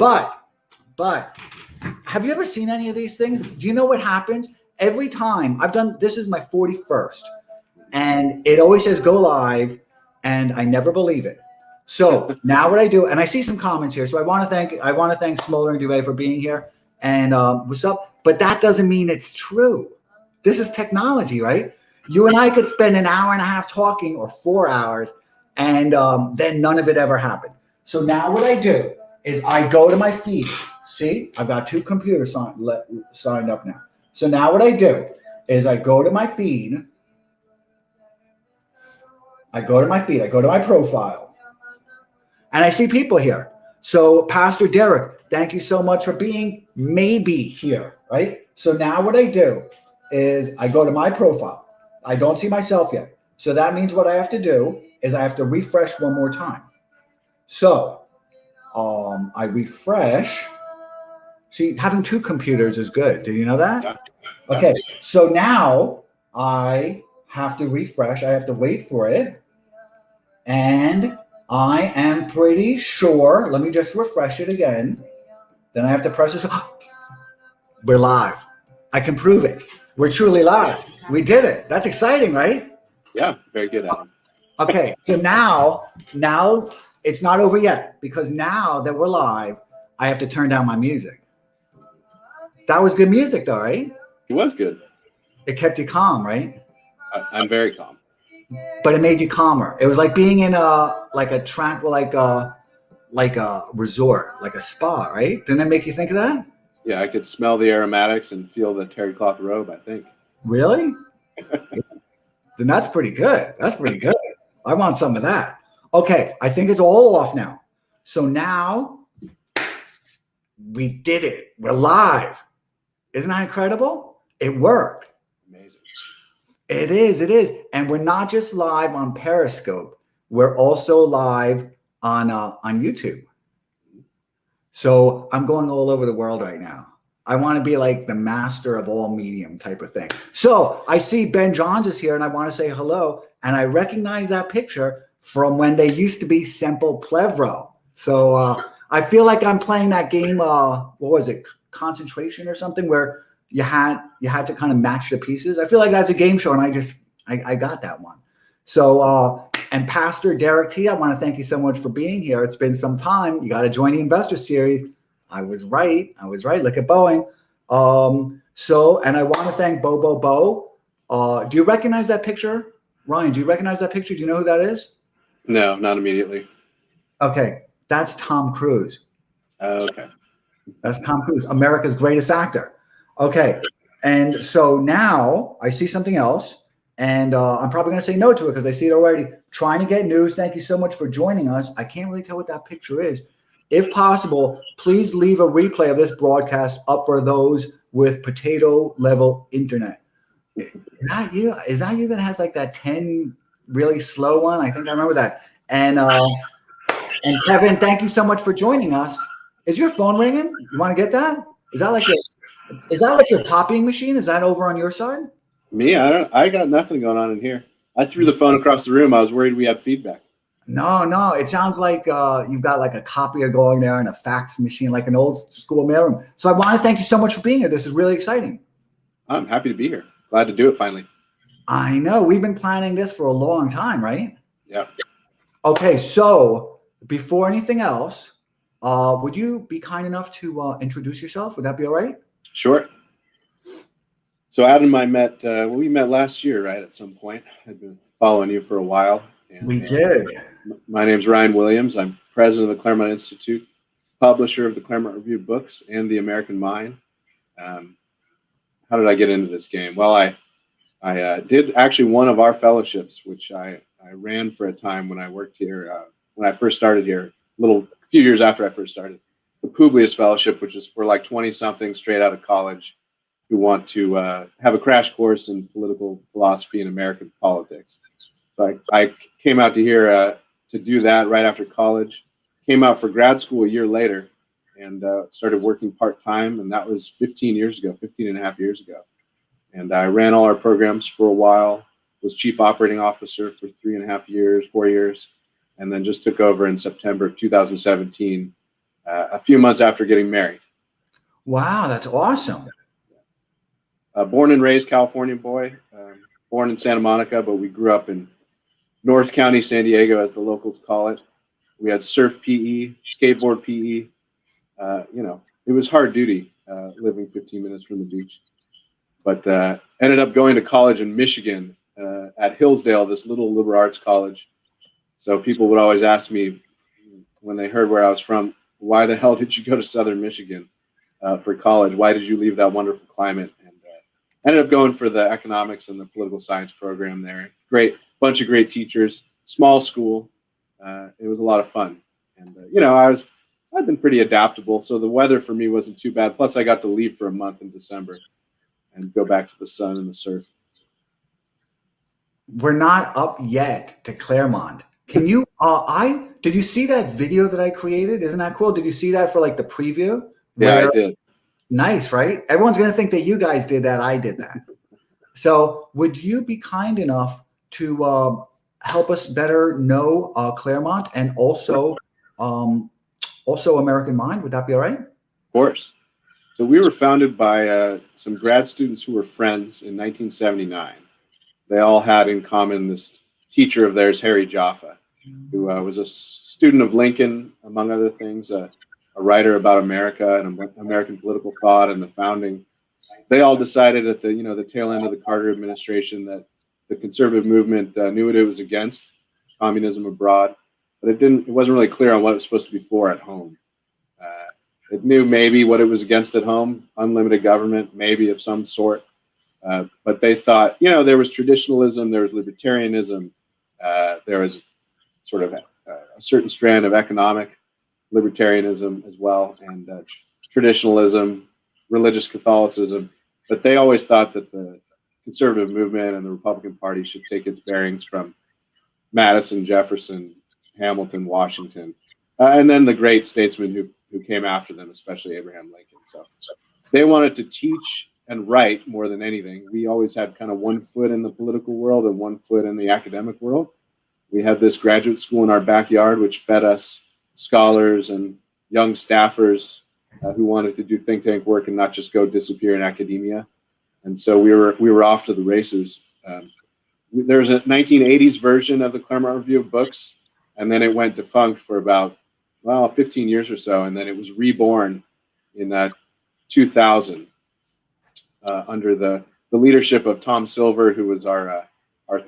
But have you ever seen any of these things? Do you know what happens? Every time I've done, this is my 41st, and it always says go live, and I never believe it. So now what I do, and I see some comments here. So I want to thank Smolder and Duvet for being here. And what's up? But that doesn't mean it's true. This is technology, right? You and I could spend an hour and a half talking, or 4 hours, and then none of it ever happened. So now what I do is I go to my feed. See, I've got 2 computers signed up now. So now what I do is I go to my feed. I go to my profile, and I see people here. So Pastor Derek, thank you so much for being maybe here, right? So now what I do is I go to my profile. I don't see myself yet. So that means what I have to do is I have to refresh one more time. So I refresh. See, having 2 computers is good. Did you know that? Yeah. Okay, so now I have to refresh. I have to wait for it. And I am pretty sure. Let me just refresh it again. Then I have to press this. We're live. I can prove it. We're truly live. We did it. That's exciting, right? Yeah, very good, Adam. Okay, so now it's not over yet, because now that we're live, I have to turn down my music. That was good music, though, right? It was good. It kept you calm, right? I'm very calm. But it made you calmer. It was like being in a tranquil, like a resort, like a spa, right? Didn't it make you think of that? Yeah, I could smell the aromatics and feel the terry cloth robe, I think. Really? Then that's pretty good. That's pretty good. I want some of that. Okay, I think it's all off now. So now we did it. We're live. Isn't that incredible? It worked. Amazing. It is. And we're not just live on Periscope. We're also live on YouTube. So I'm going all over the world right now. I want to be like the master of all medium type of thing. So I see Ben Johns is here, and I want to say hello. And I recognize that picture from when they used to be Simple Plevro. So I feel like I'm playing that game. What was it? Concentration or something, where you had to kind of match the pieces. I feel like that's a game show, and I got that one. So and Pastor Derek T, I want to thank you so much for being here. It's been some time. You got to join the Investor Series. I was right. Look at Boeing. So, and I want to thank Bo. Do you recognize that picture? Ryan, do you recognize that picture? Do you know who that is? No, not immediately. Okay, that's Tom Cruise. Okay. That's Tom Cruise, America's greatest actor. Okay, and so now I see something else, and I'm probably going to say no to it because I see it already. Trying to get news. Thank you so much for joining us. I can't really tell what that picture is. If possible, please leave a replay of this broadcast up for those with potato level internet. Is that you? Is that you that has like that 10 really slow one? I think I remember that. And Kevin, thank you so much for joining us. Is your phone ringing? You want to get that? Is that like your copying machine? Is that over on your side? Me? I got nothing going on in here. I threw the phone across the room. I was worried we had feedback. No. It sounds like you've got like a copier going there and a fax machine, like an old school mailroom. So I want to thank you so much for being here. This is really exciting. I'm happy to be here. Glad to do it finally. I know. We've been planning this for a long time, right? Yeah. Okay, so before anything else, would you be kind enough to introduce yourself? Would that be all right? Sure. So Adam and I met, we met last year, right, at some point. I've been following you for a while. And, we did. My name's Ryan Williams. I'm president of the Claremont Institute, publisher of the Claremont Review books and the American Mind. How did I get into this game? Well, I did actually one of our fellowships, which I ran for a time when I worked here, when I first started here, a few years after I first started. The Publius Fellowship, which is for like 20-somethings straight out of college who want to have a crash course in political philosophy and American politics. So I came out to here to do that right after college, came out for grad school a year later, and started working part-time, and that was 15 and a half years ago. And I ran all our programs for a while, was chief operating officer for 4 years, and then just took over in September of 2017 a few months after getting married. Wow, that's awesome. Born and raised California boy, born in Santa Monica, but we grew up in North County, San Diego, as the locals call it. We had surf PE, skateboard PE. It was hard duty living 15 minutes from the beach. But ended up going to college in Michigan at Hillsdale, this little liberal arts college. So people would always ask me when they heard where I was from, why the hell did you go to Southern Michigan for college? Why did you leave that wonderful climate? And ended up going for the economics and the political science program there. Great bunch of great teachers, small school. It was a lot of fun. And, I've been pretty adaptable. So the weather for me wasn't too bad. Plus I got to leave for a month in December and go back to the sun and the surf. We're not up yet to Claremont. Can you, did you see that video that I created? Isn't that cool? Did you see that for like the preview? Yeah, I did. Nice, right? Everyone's going to think that you guys did that. I did that. So would you be kind enough to help us better know Claremont and also American Mind? Would that be all right? Of course. So we were founded by some grad students who were friends in 1979. They all had in common this teacher of theirs, Harry Jaffa, who was a student of Lincoln, among other things, a writer about America and American political thought and the founding. They all decided at the tail end of the Carter administration that the conservative movement knew what it was against, communism abroad, but it wasn't really clear on what it was supposed to be for at home. It knew maybe what it was against at home, unlimited government, maybe of some sort. But they thought, there was traditionalism, there was libertarianism, there was sort of a certain strand of economic libertarianism as well, and traditionalism, religious Catholicism. But they always thought that the conservative movement and the Republican Party should take its bearings from Madison, Jefferson, Hamilton, Washington, and then the great statesmen who came after them, especially Abraham Lincoln. So they wanted to teach and write more than anything. We always had kind of one foot in the political world and one foot in the academic world. We had this graduate school in our backyard, which fed us scholars and young staffers who wanted to do think tank work and not just go disappear in academia. And so we were off to the races. There's a 1980s version of the Claremont Review of Books, and then it went defunct for about 15 years or so, and then it was reborn in 2000 under the leadership of Tom Silver, who was our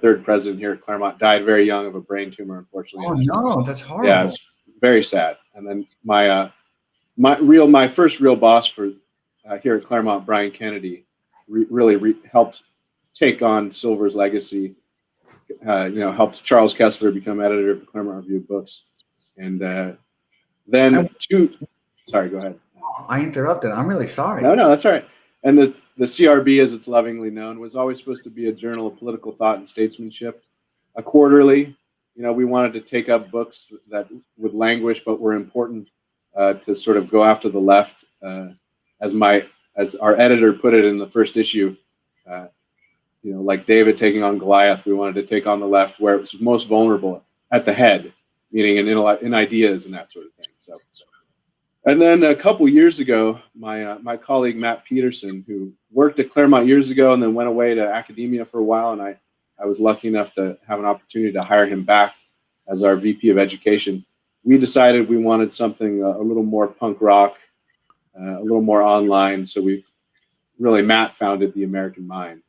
third president here at Claremont. Died very young of a brain tumor, unfortunately. Oh no, that's horrible. Yeah, it's very sad. And then my first real boss for here at Claremont, Brian Kennedy, really helped take on Silver's legacy. Helped Charles Kessler become editor of the Claremont Review of Books, and then sorry, go ahead. I interrupted. I'm really sorry. No, that's all right. And the CRB, as it's lovingly known, was always supposed to be a journal of political thought and statesmanship. A quarterly, we wanted to take up books that would languish but were important to sort of go after the left. As our editor put it in the first issue, like David taking on Goliath, we wanted to take on the left where it was most vulnerable, at the head, meaning in ideas and that sort of thing. So, and then a couple years ago, my colleague Matt Peterson, who worked at Claremont years ago and then went away to academia for a while, and I was lucky enough to have an opportunity to hire him back as our VP of Education. We decided we wanted something a little more punk rock, a little more online. So Matt founded the American Mind,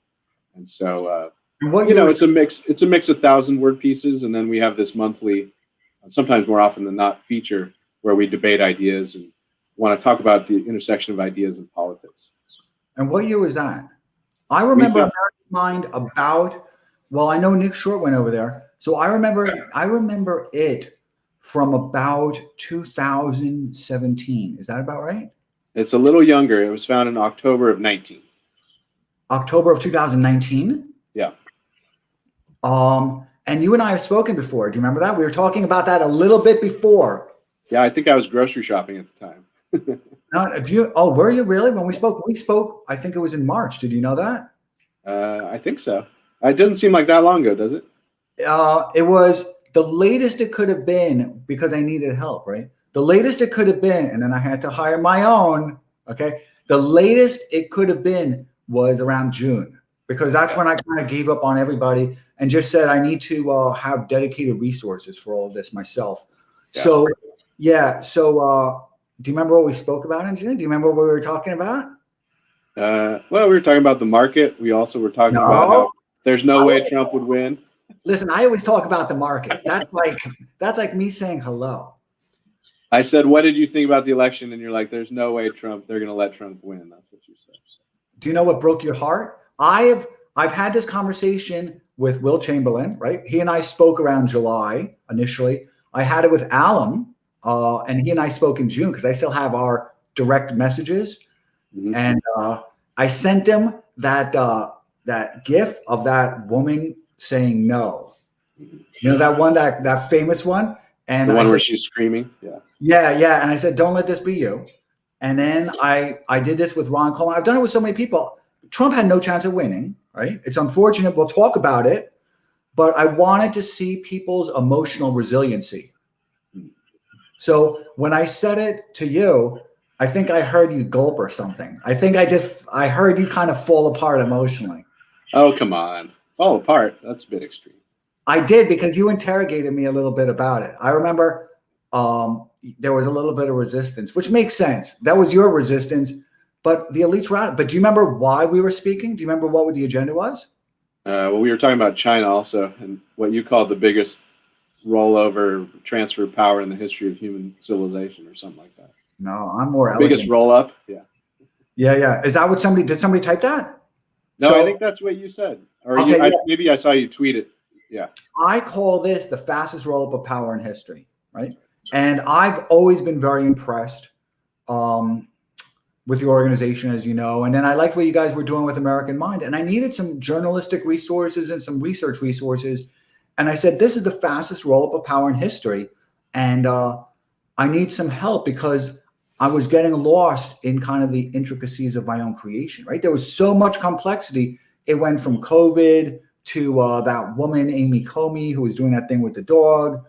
and so it's a mix. It's a mix of 1,000-word pieces, and then we have this monthly, sometimes more often than not, feature where we debate ideas and want to talk about the intersection of ideas and politics. And what year was that? I remember American Mind I know Nick Short went over there. So I remember it from about 2017. Is that about right? It's a little younger. It was founded in October of 19. October of 2019? Yeah. And you and I have spoken before. Do you remember that? We were talking about that a little bit before. Yeah, I think I was grocery shopping at the time. Were you really? When we spoke, I think it was in March. Did you know that? I think so. It doesn't seem like that long ago, does it? It was the latest it could have been because I needed help, right? The latest it could have been, and then I had to hire my own. Okay. The latest it could have been was around June, because that's when I kind of gave up on everybody and just said I need to have dedicated resources for all of this myself. Yeah. So, yeah. So, do you remember what we spoke about in June? Do you remember what we were talking about? Well, we were talking about the market. We also were talking about how there's no way Trump would win. Listen, I always talk about the market. That's like me saying hello. I said, what did you think about the election? And you're like, there's no way they're going to let Trump win. That's what you said. Do you know what broke your heart? I've had this conversation with Will Chamberlain, right? He and I spoke around July initially. I had it with Alum, and he and I spoke in June because I still have our direct messages. Mm-hmm. And I sent him that GIF of that woman saying no. You know that one, that famous one? And the one where she's screaming? Yeah. Yeah. And I said, don't let this be you. And then I did this with Ron Coleman. I've done it with so many people. Trump had no chance of winning, right? It's unfortunate. We'll talk about it. But I wanted to see people's emotional resiliency. So when I said it to you, I think I heard you gulp or something. I think I heard you kind of fall apart emotionally. Oh, come on. Fall apart? That's a bit extreme. I did, because you interrogated me a little bit about it. I remember there was a little bit of resistance, which makes sense. That was your resistance, but the elites were out. But do you remember why we were speaking? Do you remember what the agenda was? Well, we were talking about China also, and what you called the biggest rollover transfer of power in the history of human civilization, or something like that. No, I'm more elegant. Biggest roll up. Yeah. Yeah. Is that what did somebody type that? No, so, I think that's what you said. Or okay, maybe I saw you tweet it. Yeah. I call this the fastest roll up of power in history, right? And I've always been very impressed with your organization, as you know. And then I liked what you guys were doing with American Mind. And I needed some journalistic resources and some research resources. And I said, this is the fastest roll up of power in history. And I need some help, because I was getting lost in kind of the intricacies of my own creation, right? There was so much complexity. It went from COVID to that woman, Amy Comey, who was doing that thing with the dog.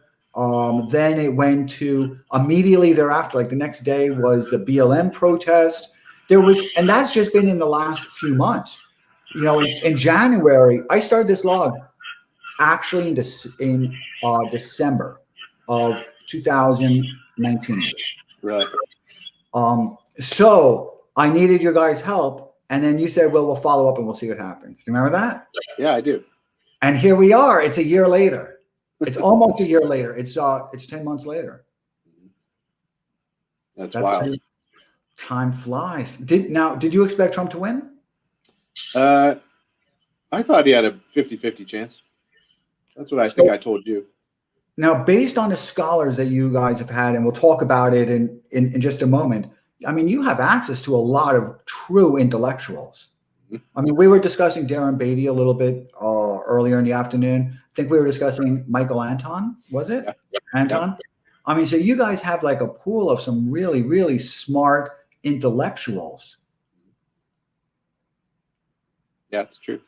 Then it went to immediately thereafter, like the next day was the BLM protest. And that's just been in the last few months. You know, in January, I started this log actually in December of 2019. Right. So I needed your guys' help. And then you said, well, we'll follow up and we'll see what happens. Do you remember that? Yeah, I do. And here we are. It's a year later. It's almost a year later. It's 10 months later. That's wild. Time flies. Did you expect Trump to win? I thought he had a 50-50 chance. That's what I think I told you. Now, based on the scholars that you guys have had, and we'll talk about it in just a moment, I mean, you have access to a lot of true intellectuals. I mean, we were discussing Darren Beatty a little bit earlier in the afternoon. I think we were discussing Michael Anton, was it? Yeah. Anton? Yeah. I mean, so you guys have like a pool of some really, really smart intellectuals. Yeah, it's true.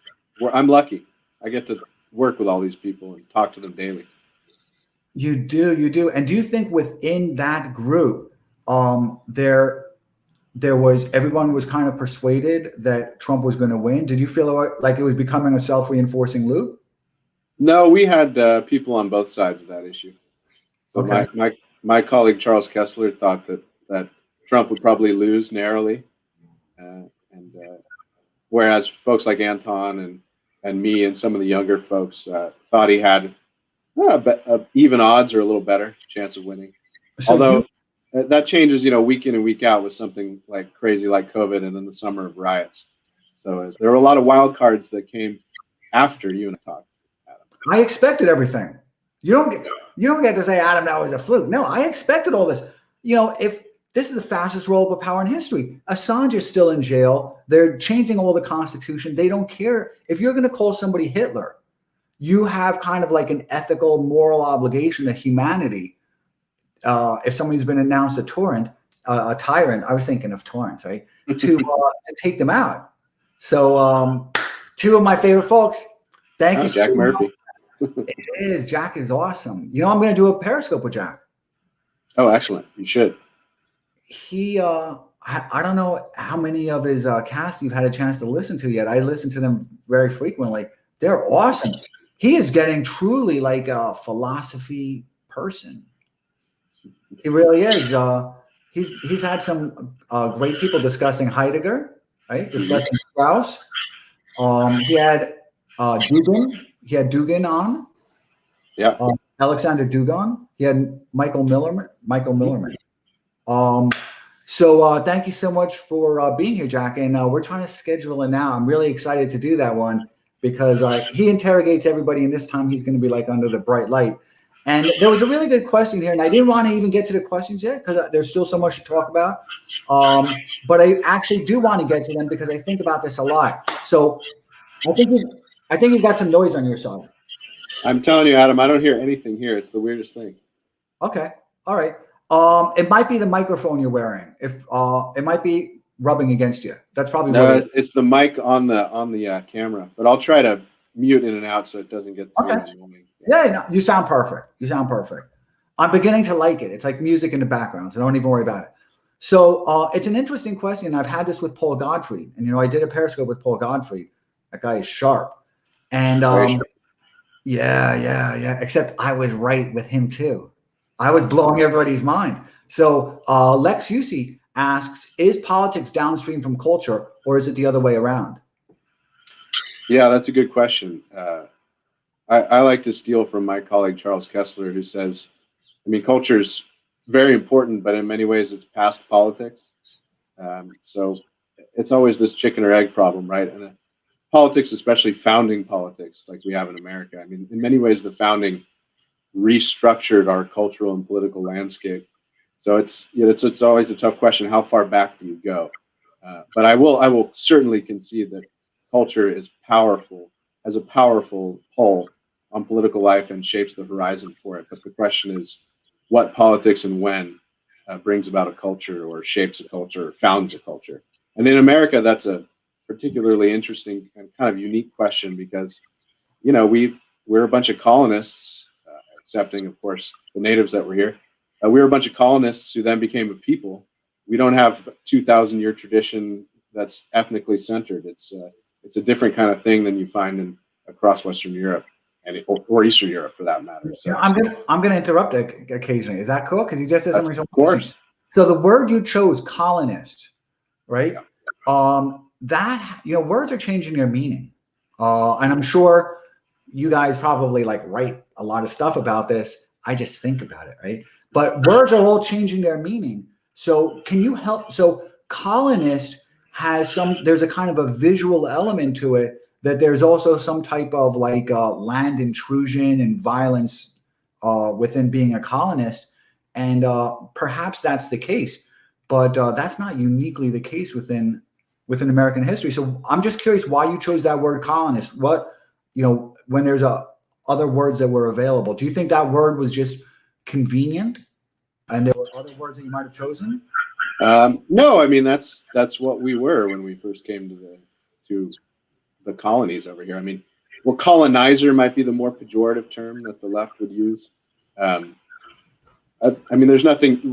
I'm lucky. I get to work with all these people and talk to them daily. You do. And do you think within that group, everyone was kind of persuaded that Trump was going to win? Did you feel like it was becoming a self-reinforcing loop? No, we had people on both sides of that issue. So okay. My colleague Charles Kessler thought that Trump would probably lose narrowly, and whereas folks like Anton and me and some of the younger folks thought he had even odds or a little better chance of winning. So although that changes, week in and week out with something like crazy like COVID and then the summer of riots. So there were a lot of wild cards that came after you and I talked, Adam. I expected everything. You don't get to say, Adam, that was a fluke. No, I expected all this. If this is the fastest roll-up of power in history, Assange is still in jail. They're changing all the Constitution. They don't care. If you're going to call somebody Hitler, you have kind of like an ethical, moral obligation to humanity. If somebody's been announced a tyrant, I was thinking of torrents, right? To take them out. So two of my favorite folks. Thank you, Jack Murphy. It is. Jack is awesome. I'm going to do a Periscope with Jack. Oh, excellent. You should. He, I don't know how many of his casts you've had a chance to listen to yet. I listen to them very frequently. They're awesome. He is getting truly like a philosophy person. He really is. He's had some great people discussing Heidegger, right? Discussing Strauss. He had Dugin. He had Dugin on. Yeah. Alexander Dugin. He had Michael Millerman. Michael Millerman. So thank you so much for being here, Jack. And we're trying to schedule it now. I'm really excited to do that one because he interrogates everybody, and this time he's going to be like under the bright light. And there was a really good question here, and I didn't want to even get to the questions yet because there's still so much to talk about. But I actually do want to get to them because I think about this a lot. So I think you've got some noise on your side. I'm telling you, Adam, I don't hear anything here. It's the weirdest thing. Okay. All right. It might be the microphone you're wearing. If it might be rubbing against you. That's probably no. It's the mic on the camera. But I'll try to mute in and out so it doesn't get too annoying. Yeah, no, you sound perfect. You sound perfect. I'm beginning to like it. It's like music in the background, so don't even worry about it. So it's an interesting question. I've had this with Paul Gottfried, and I did a Periscope with Paul Gottfried. That guy is sharp, and yeah. Except I was right with him too. I was blowing everybody's mind. So Lex Yusi asks, is politics downstream from culture, or is it the other way around? Yeah, that's a good question. I like to steal from my colleague, Charles Kessler, who says, I mean, culture's very important, but in many ways it's past politics. So it's always this chicken or egg problem, right? And politics, especially founding politics like we have in America. I mean, in many ways, the founding restructured our cultural and political landscape. So it's always a tough question. How far back do you go? But I will certainly concede that culture is powerful, has a powerful pull on political life and shapes the horizon for it. But the question is, what politics and when brings about a culture or shapes a culture or founds a culture? And in America, that's a particularly interesting and kind of unique question because, we're a bunch of colonists, excepting, of course, the natives that were here. We were a bunch of colonists who then became a people. We don't have 2,000-year tradition that's ethnically centered. It's a different kind of thing than you find across Western Europe or Eastern Europe, for that matter. So I'm gonna interrupt occasionally. Is that cool? Because he just says something. Of course. So the word you chose, colonist, right? Yeah. That words are changing their meaning, and I'm sure you guys probably write a lot of stuff about this. I just think about it, right? But words are all changing their meaning. So can you help? So colonist there's a kind of a visual element to it, that there's also some type of land intrusion and violence within being a colonist. And perhaps that's the case, but that's not uniquely the case within American history. So I'm just curious why you chose that word colonist. What, when there's other words that were available, do you think that word was just convenient and there were other words that you might have chosen? No, I mean, that's what we were when we first came to the colonies over here. I mean, well, colonizer might be the more pejorative term that the left would use. I mean,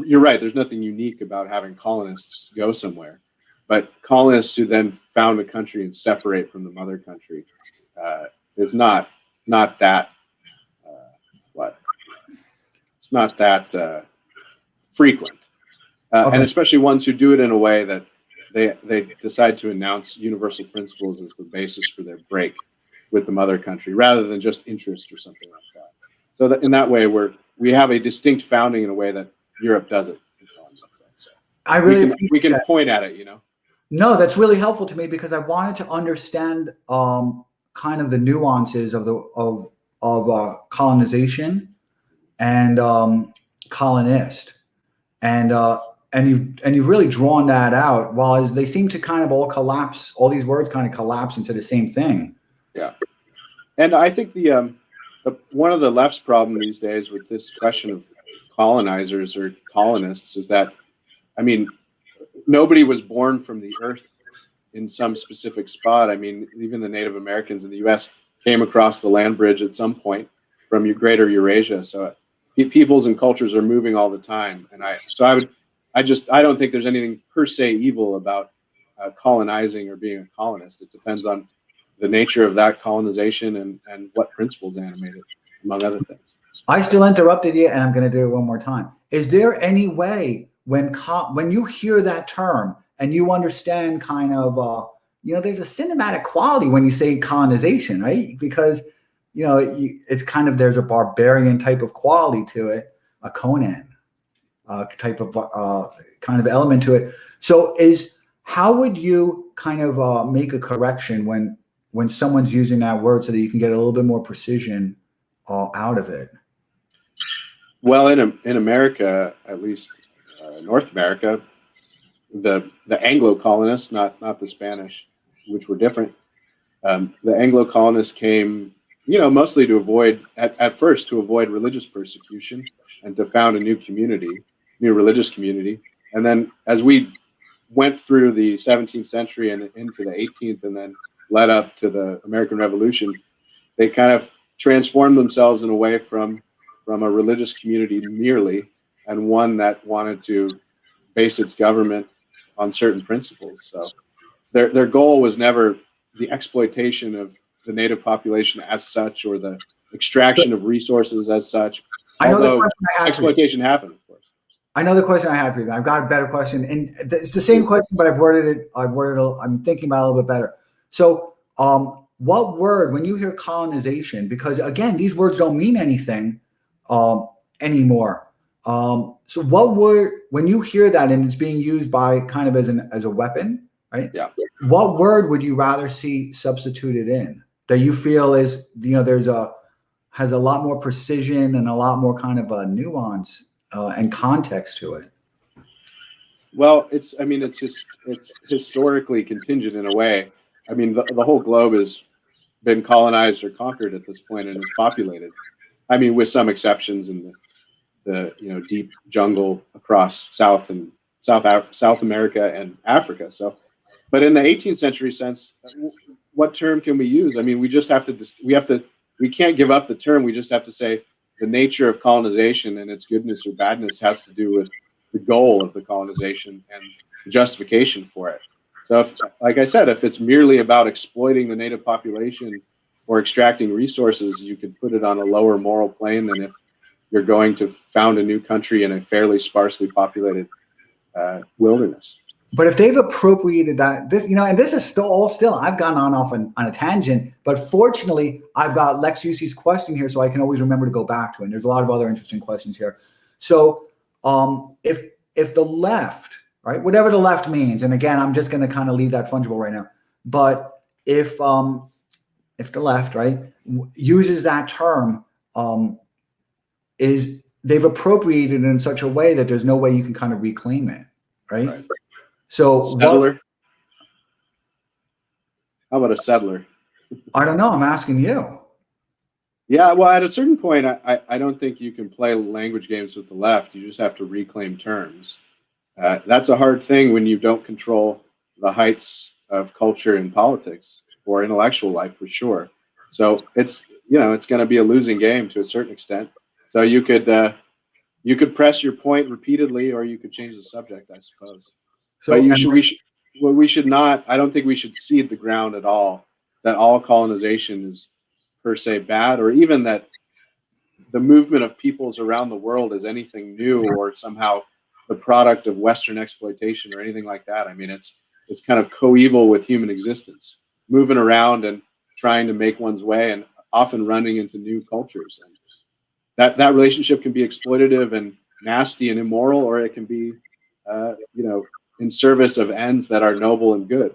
you're right, there's nothing unique about having colonists go somewhere, but colonists who then found a country and separate from the mother country is not that it's not that frequent. Okay. And especially ones who do it in a way that they decide to announce universal principles as the basis for their break with the mother country, rather than just interest or something like that. So that in that way, we have a distinct founding in a way that Europe doesn't. I really we can point at it, No, that's really helpful to me because I wanted to understand kind of the nuances of colonization and colonist, and you've really drawn that out. While they seem to kind of all collapse, all these words kind of collapse into the same thing. Yeah, and I think one of the left's problem these days with this question of colonizers or colonists is that, I mean, nobody was born from the earth in some specific spot. I mean, even the Native Americans in the U.S. came across the land bridge at some point from greater Eurasia. So peoples and cultures are moving all the time, and I don't think there's anything per se evil about colonizing or being a colonist. It depends on the nature of that colonization and what principles animate it, among other things. I still interrupted you, and I'm going to do it one more time. Is there any way when you hear that term and you understand kind of, there's a cinematic quality when you say colonization, right? Because, it's kind of, there's a barbarian type of quality to it, a Conan type of kind of element to it. So how would you kind of make a correction when someone's using that word so that you can get a little bit more precision out of it? Well, in America, at least North America, the Anglo colonists, not the Spanish, which were different. The Anglo colonists came, mostly to avoid, at first, to avoid religious persecution and to found a new religious community. And then as we went through the 17th century and into the 18th, and then led up to the American Revolution, they kind of transformed themselves in a way from a religious community merely, and one that wanted to base its government on certain principles. So their goal was never the exploitation of the native population as such, or the extraction of resources as such. Although exploitation happened, of course. I know the question I have for you. I've got a better question, and it's the same question, but I've worded it. I'm thinking about it a little bit better. So, what word, when you hear colonization, because again, these words don't mean anything anymore. So what word, when you hear that and it's being used by kind of as a weapon, right? Yeah. What word would you rather see substituted in that you feel is, has a lot more precision and a lot more kind of a nuance and context to it? Well, it's historically contingent in a way. I mean, the whole globe has been colonized or conquered at this point and is populated. I mean, with some exceptions in the deep jungle across South America and Africa. So, but in the 18th century sense, what term can we use? I mean, we can't give up the term. We just have to say the nature of colonization and its goodness or badness has to do with the goal of the colonization and the justification for it. So, like I said, if it's merely about exploiting the native population or extracting resources, you could put it on a lower moral plane than if you're going to found a new country in a fairly sparsely populated wilderness. But if they've appropriated that, and this is still, I've gone off on a tangent, but fortunately, I've got Lex Yusi's question here, so I can always remember to go back to it. And there's a lot of other interesting questions here. So, if the left, right, whatever the left means, and again, I'm just going to kind of leave that fungible right now. But if the left, right, uses that term, they've appropriated it in such a way that there's no way you can kind of reclaim it, right? So settler. How about a settler? I don't know. I'm asking you. Yeah, well, at a certain point, I don't think you can play language games with the left. You just have to reclaim terms. That's a hard thing when you don't control the heights of culture and politics or intellectual life, for sure. So it's going to be a losing game to a certain extent. So you could press your point repeatedly, or you could change the subject, I suppose. So we should not. I don't think we should cede the ground at all that all colonization is per se bad, or even that the movement of peoples around the world is anything new or somehow the product of Western exploitation or anything like that. I mean, it's kind of coeval with human existence, moving around and trying to make one's way, and often running into new cultures. And that relationship can be exploitative and nasty and immoral, or it can be, in service of ends that are noble and good.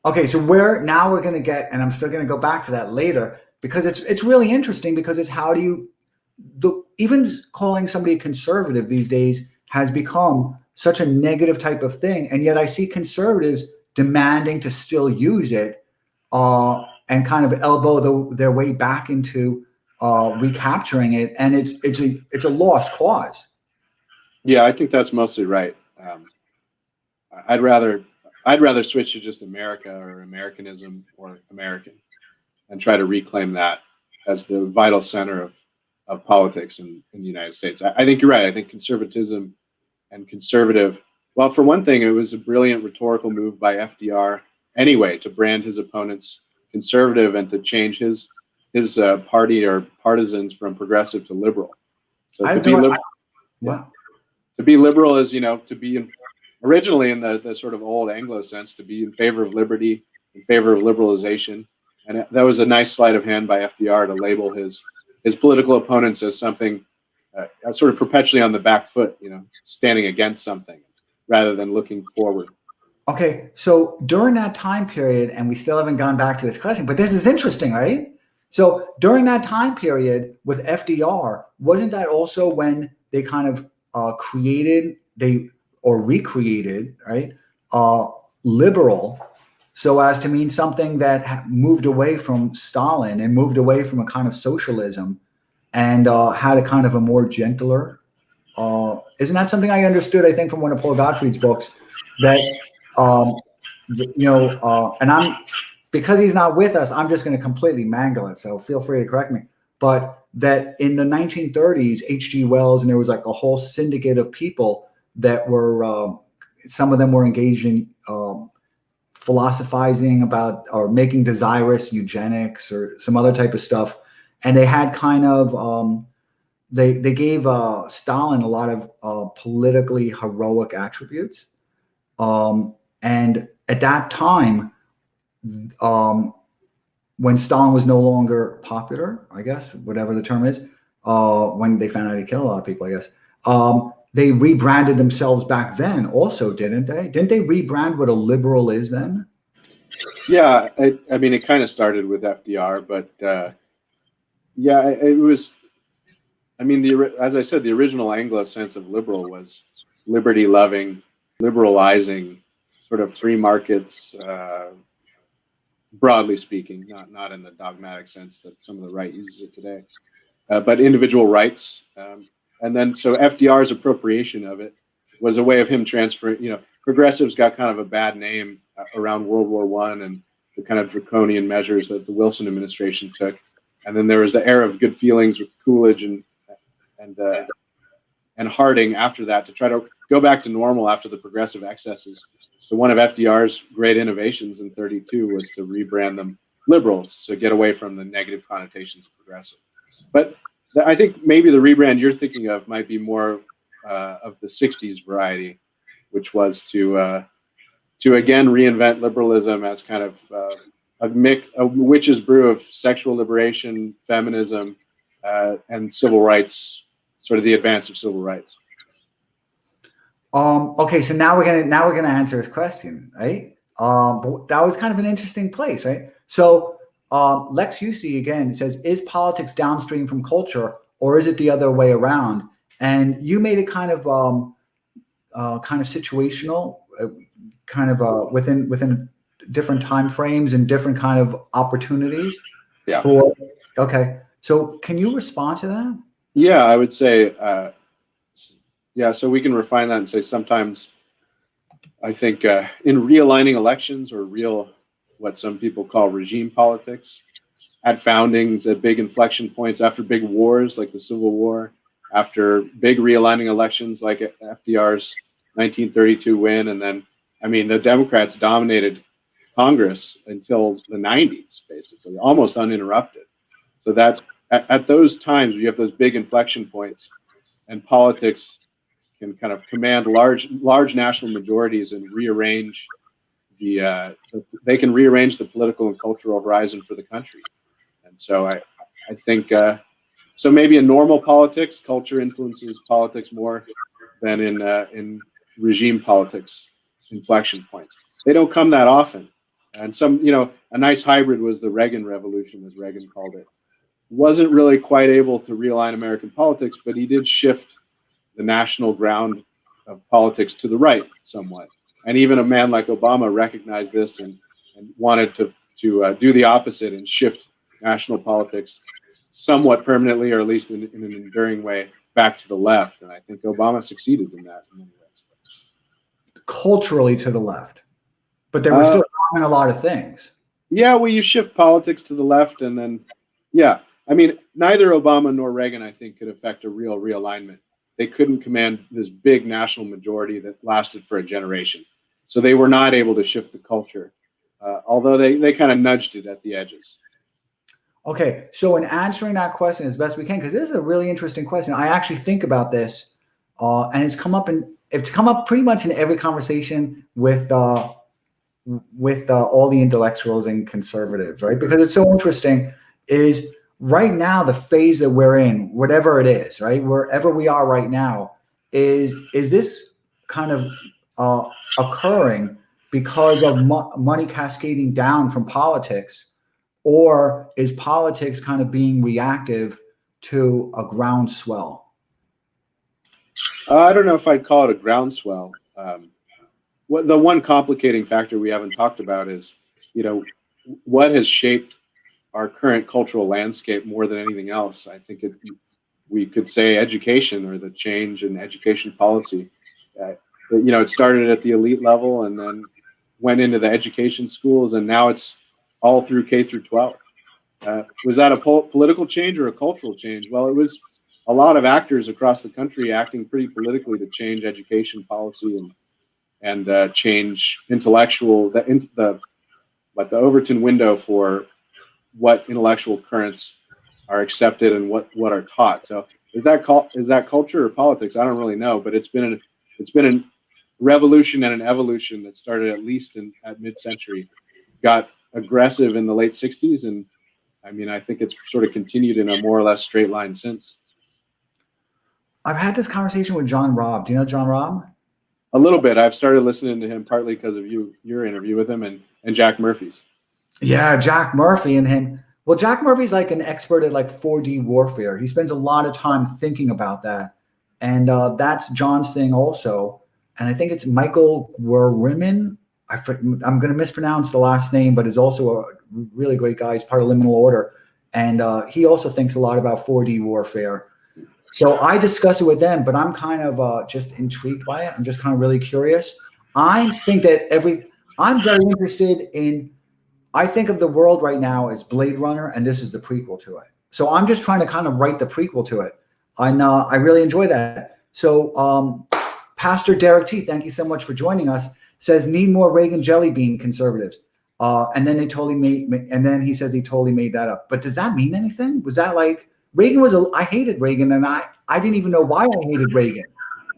Okay, so we're going to get, and I'm still going to go back to that later, because it's really interesting, because it's how do you, even calling somebody conservative these days has become such a negative type of thing, and yet I see conservatives demanding to still use it and kind of elbow their way back into recapturing it, and it's a lost cause. Yeah, I think that's mostly right. I'd rather switch to just America or Americanism or American, and try to reclaim that as the vital center of politics in the United States. I think you're right. I think conservatism and conservative. Well, for one thing, it was a brilliant rhetorical move by FDR anyway to brand his opponents conservative and to change his party or partisans from progressive to liberal. So to be liberal, wow. To be liberal is, to be originally in the sort of old Anglo sense, to be in favor of liberty, in favor of liberalization. And that was a nice sleight of hand by FDR to label his political opponents as something sort of perpetually on the back foot, standing against something rather than looking forward. Okay, so during that time period, and we still haven't gone back to this question, but this is interesting, right? So during that time period with FDR, wasn't that also when they kind of recreated, right, liberal, so as to mean something that moved away from Stalin and moved away from a kind of socialism and had a kind of a more gentler, isn't that something I understood, I think, from one of Paul Gottfried's books, that, and because he's not with us, I'm just going to completely mangle it, so feel free to correct me, but that in the 1930s, H.G. Wells, and there was like a whole syndicate of people that were, some of them were engaged in philosophizing about or making desirous eugenics or some other type of stuff. And they had kind of, they gave Stalin a lot of politically heroic attributes. And at that time, when Stalin was no longer popular, I guess, whatever the term is, when they found out he killed a lot of people, I guess, they rebranded themselves back then also, didn't they? Didn't they rebrand what a liberal is then? Yeah, I mean, it kind of started with FDR, but yeah, it was, I mean, as I said, the original Anglo sense of liberal was liberty-loving, liberalizing, sort of free markets, broadly speaking, not in the dogmatic sense that some of the right uses it today, but individual rights. And then so FDR's appropriation of it was a way of him transferring, progressives got kind of a bad name around World War I and the kind of draconian measures that the Wilson administration took. And then there was the era of good feelings with Coolidge and Harding after that to try to go back to normal after the progressive excesses. So one of FDR's great innovations in 32 was to rebrand them liberals to get away from the negative connotations of progressive. But I think maybe the rebrand you're thinking of might be more of the 60s variety, which was to again reinvent liberalism as kind of a witch's brew of sexual liberation, feminism, and civil rights, sort of the advance of civil rights. Okay, so now we're gonna answer his question, right? But that was kind of an interesting place, right? So Lex UC again says, "Is politics downstream from culture, or is it the other way around?" And you made it kind of situational, within different time frames and different kind of opportunities. Yeah. Okay, so can you respond to that? Yeah, I would say, yeah. So we can refine that and say sometimes I think in realigning elections or what some people call regime politics, at foundings, at big inflection points, after big wars like the Civil War, after big realigning elections like FDR's 1932 win, and then, I mean, the Democrats dominated Congress until the 90s, basically, almost uninterrupted. So that at those times, you have those big inflection points, and politics can kind of command large national majorities and rearrange they can rearrange the political and cultural horizon for the country. And so I think so maybe in normal politics, culture influences politics more than in regime politics inflection points. They don't come that often. And a nice hybrid was the Reagan Revolution, as Reagan called it. Wasn't really quite able to realign American politics, but he did shift the national ground of politics to the right somewhat. And even a man like Obama recognized this and wanted to do the opposite and shift national politics somewhat permanently, or at least in an enduring way, back to the left. And I think Obama succeeded in that in many ways. Culturally to the left, but they were still doing a lot of things. Yeah, well, you shift politics to the left, and then, yeah, I mean, neither Obama nor Reagan, I think, could affect a real realignment. They couldn't command this big national majority that lasted for a generation. So they were not able to shift the culture, although they kind of nudged it at the edges. Okay, so in answering that question as best we can, because this is a really interesting question. I actually think about this, and it's come up pretty much in every conversation with all the intellectuals and conservatives, right? Because it's so interesting. Is right now the phase that we're in, whatever it is, right, wherever we are right now, is this kind of occurring because of money cascading down from politics? Or is politics kind of being reactive to a groundswell? I don't know if I'd call it a groundswell. The one complicating factor we haven't talked about is, what has shaped our current cultural landscape more than anything else. I think we could say education, or the change in education policy. It started at the elite level and then went into the education schools, and now it's all through K through 12. Was that a political change or a cultural change? Well, it was a lot of actors across the country acting pretty politically to change education policy and change intellectual the Overton window for what intellectual currents are accepted and what are taught. So is that culture or politics? I don't really know, but it's been a revolution and an evolution that started at least at mid-century, got aggressive in the late 60s, and I mean, I think it's sort of continued in a more or less straight line since. I've had this conversation with John Robb. Do you know John Robb? A little bit. I've started listening to him partly because of your interview with him and Jack Murphy's. Yeah, Jack Murphy and him. Well, Jack Murphy's like an expert at like 4D warfare. He spends a lot of time thinking about that. And that's John's thing also. And I think it's Michael Guerriman. I'm going to mispronounce the last name, but is also a really great guy. He's part of Liminal Order. And he also thinks a lot about 4D warfare. So I discuss it with them, but I'm kind of just intrigued by it. I'm just kind of really curious. I think that I'm very interested in, I think of the world right now as Blade Runner, and this is the prequel to it. So I'm just trying to kind of write the prequel to it. And I really enjoy that. So Pastor Derek T, thank you so much for joining us, says need more Reagan jelly bean conservatives. And then he says he totally made that up. But does that mean anything? Was that like, Reagan I hated Reagan, and I didn't even know why I hated Reagan.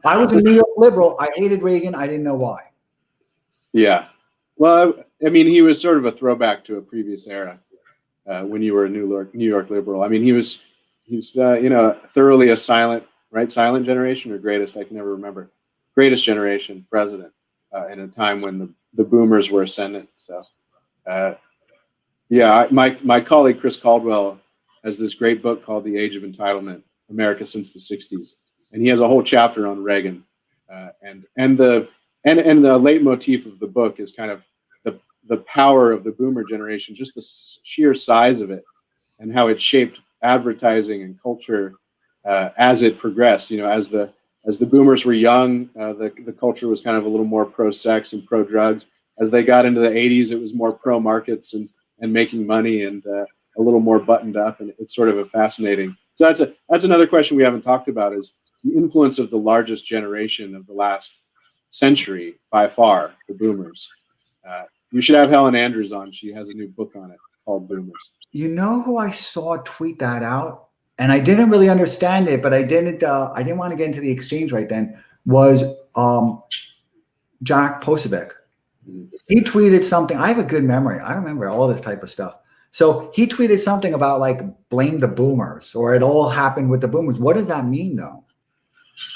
I was a New York liberal. I hated Reagan. I didn't know why. Yeah. Well, I mean, he was sort of a throwback to a previous era when you were a New York liberal. I mean, he's thoroughly a silent generation, or greatest, I can never remember. Greatest generation president in a time when the boomers were ascendant. So, my colleague Chris Caldwell has this great book called The Age of Entitlement: America Since the 60s. And he has a whole chapter on Reagan. And the leitmotif of the book is kind of the power of the boomer generation, just the sheer size of it, and how it shaped advertising and culture as it progressed. As the boomers were young, the culture was kind of a little more pro-sex and pro-drugs. As they got into the 80s, it was more pro-markets and making money and a little more buttoned up, and it's sort of a fascinating. So that's another question we haven't talked about, is the influence of the largest generation of the last century by far, the boomers. You should have Helen Andrews on. She has a new book on it called Boomers. You know who I saw tweet that out, and I didn't really understand it, but I didn't want to get into the exchange right then, was Jack Posobiec. Mm-hmm. He tweeted something. I have a good memory. I remember all this type of stuff. So he tweeted something about like blame the boomers, or it all happened with the boomers. What does that mean, though?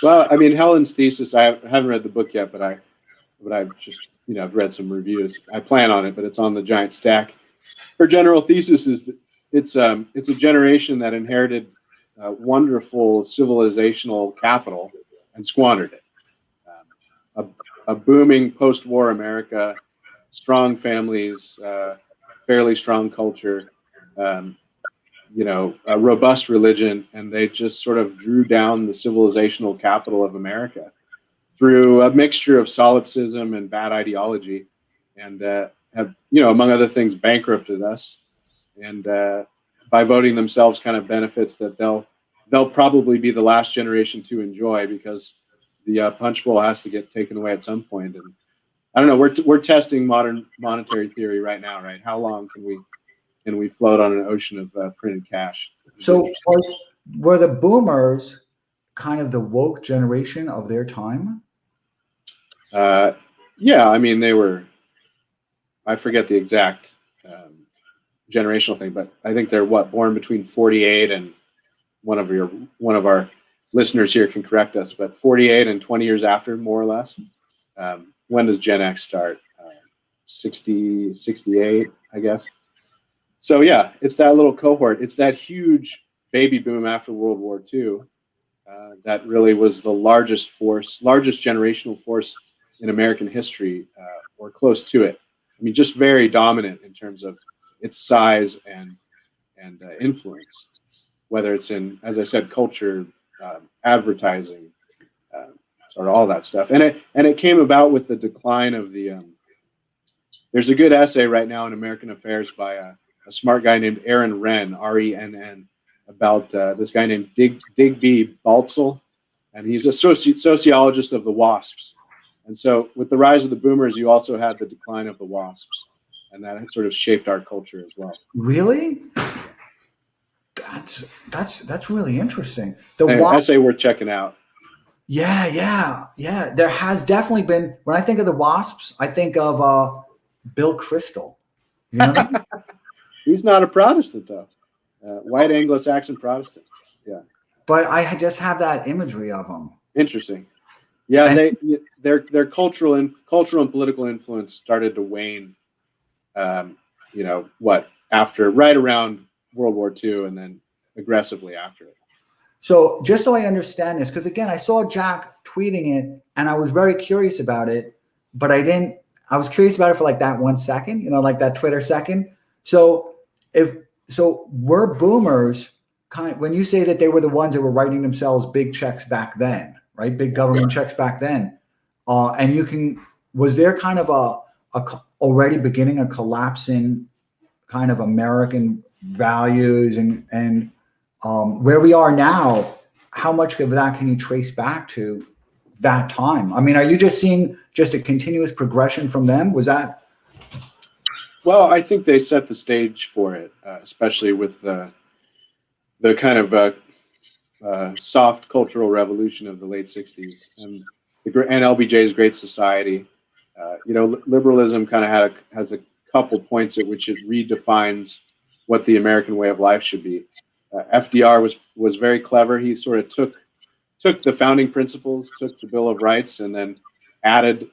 Well, I mean, Helen's thesis, I haven't read the book yet, but I've just, I've read some reviews. I plan on it, but it's on the giant stack. Her general thesis is that it's a generation that inherited wonderful civilizational capital and squandered it. A booming post-war America, strong families, fairly strong culture, a robust religion, and they just sort of drew down the civilizational capital of America through a mixture of solipsism and bad ideology, and have, among other things, bankrupted us. And by voting themselves kind of benefits that they'll probably be the last generation to enjoy, because the punch bowl has to get taken away at some point. And I don't know, we're testing modern monetary theory right now, right? How long can we float on an ocean of printed cash? So were the boomers kind of the woke generation of their time? Yeah, I mean, they were, I forget the exact generational thing, but I think they're born between 48 and one of our listeners here can correct us, but 48 and 20 years after, more or less. When does Gen X start? 60, 68, I guess. So yeah, it's that little cohort. It's that huge baby boom after World War II that really was the largest generational force in American history, or close to it. I mean, just very dominant in terms of its size and influence, whether it's in, as I said, culture, advertising, sort of all that stuff. And it came about with the decline of the. There's a good essay right now in American Affairs by a smart guy named Aaron Renn, R-E-N-N, about this guy named Digby Baltzel, and he's a sociologist of the WASPs. And so with the rise of the boomers, you also had the decline of the WASPs, and that sort of shaped our culture as well. Really? That's really interesting. Essay worth checking out. Yeah. There has definitely been, when I think of the WASPs, I think of Bill Kristol. You know what I mean? He's not a Protestant, though. White Anglo-Saxon Protestant. Yeah. But I just have that imagery of him. Interesting. Yeah, their cultural and political influence started to wane. Right around World War II, and then aggressively after it. So just so I understand this, because again, I saw Jack tweeting it, and I was very curious about it, but I was curious about it for like that 1 second, like that Twitter second. So were boomers when you say that they were the ones that were writing themselves big checks back then, right? Big government checks back then. Was there kind of already beginning a collapse in kind of American values and where we are now? How much of that can you trace back to that time? I mean, are you just seeing just a continuous progression from them? Was that? Well, I think they set the stage for it, especially with the kind of soft cultural revolution of the late 60s and LBJ's Great Society. Liberalism kind of has a couple points at which it redefines what the American way of life should be. FDR was very clever. He sort of took the founding principles, took the Bill of Rights, and then added,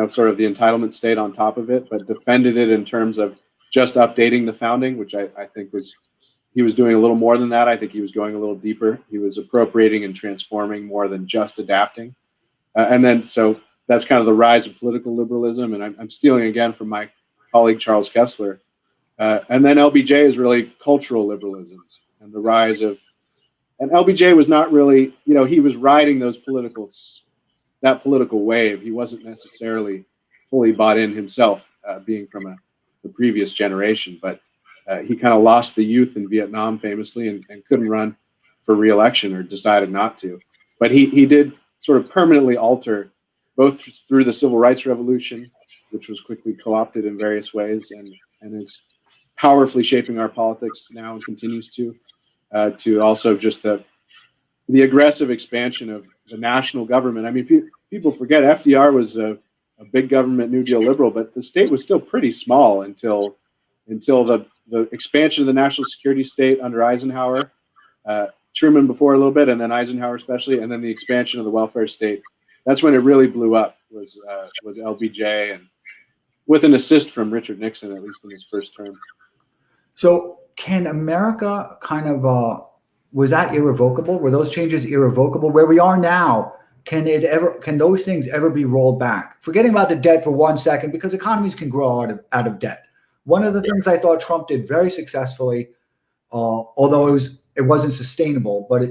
sort of the entitlement state on top of it, but defended it in terms of just updating the founding, which I think he was doing a little more than that. I think he was going a little deeper. He was appropriating and transforming more than just adapting. And then, so that's kind of the rise of political liberalism. And I'm stealing again from my colleague, Charles Kessler. And then LBJ is really cultural liberalism and the rise of, and LBJ was not really, he was riding that political wave. He wasn't necessarily fully bought in himself, being from the previous generation, but he kind of lost the youth in Vietnam famously and couldn't run for re-election, or decided not to. But he did sort of permanently alter, both through the Civil Rights Revolution, which was quickly co-opted in various ways and is powerfully shaping our politics now and continues to also just the aggressive expansion of the national government. I mean, people forget FDR was a big government New Deal liberal, but the state was still pretty small until the expansion of the national security state under Eisenhower, Truman before a little bit, and then Eisenhower especially, and then the expansion of the welfare state. That's when it really blew up, was LBJ, and with an assist from Richard Nixon, at least in his first term. So can America kind of, was that irrevocable? Were those changes irrevocable? Where we are now, can those things ever be rolled back? Forgetting about the debt for 1 second, because economies can grow out of debt. One of the things I thought Trump did very successfully, although it wasn't sustainable, but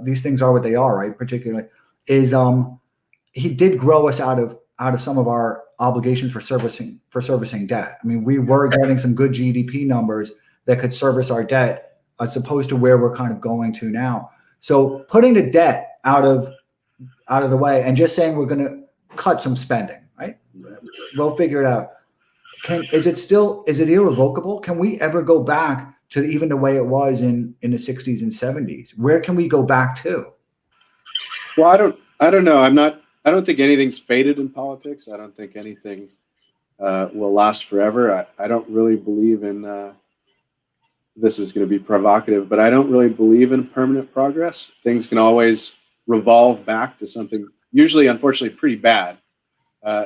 these things are what they are, right? Particularly, is he did grow us out of some of our obligations for servicing debt. I mean, we were getting some good GDP numbers, that could service our debt, as opposed to where we're kind of going to now. So putting the debt out of the way and just saying we're going to cut some spending, right? We'll figure it out. Is it irrevocable? Can we ever go back to even the way it was in the 60s and 70s? Where can we go back to? Well, I don't know. I don't think anything's faded in politics. I don't think anything will last forever. I don't really believe in, this is going to be provocative, but I don't really believe in permanent progress. Things can always revolve back to something, usually, unfortunately, pretty bad.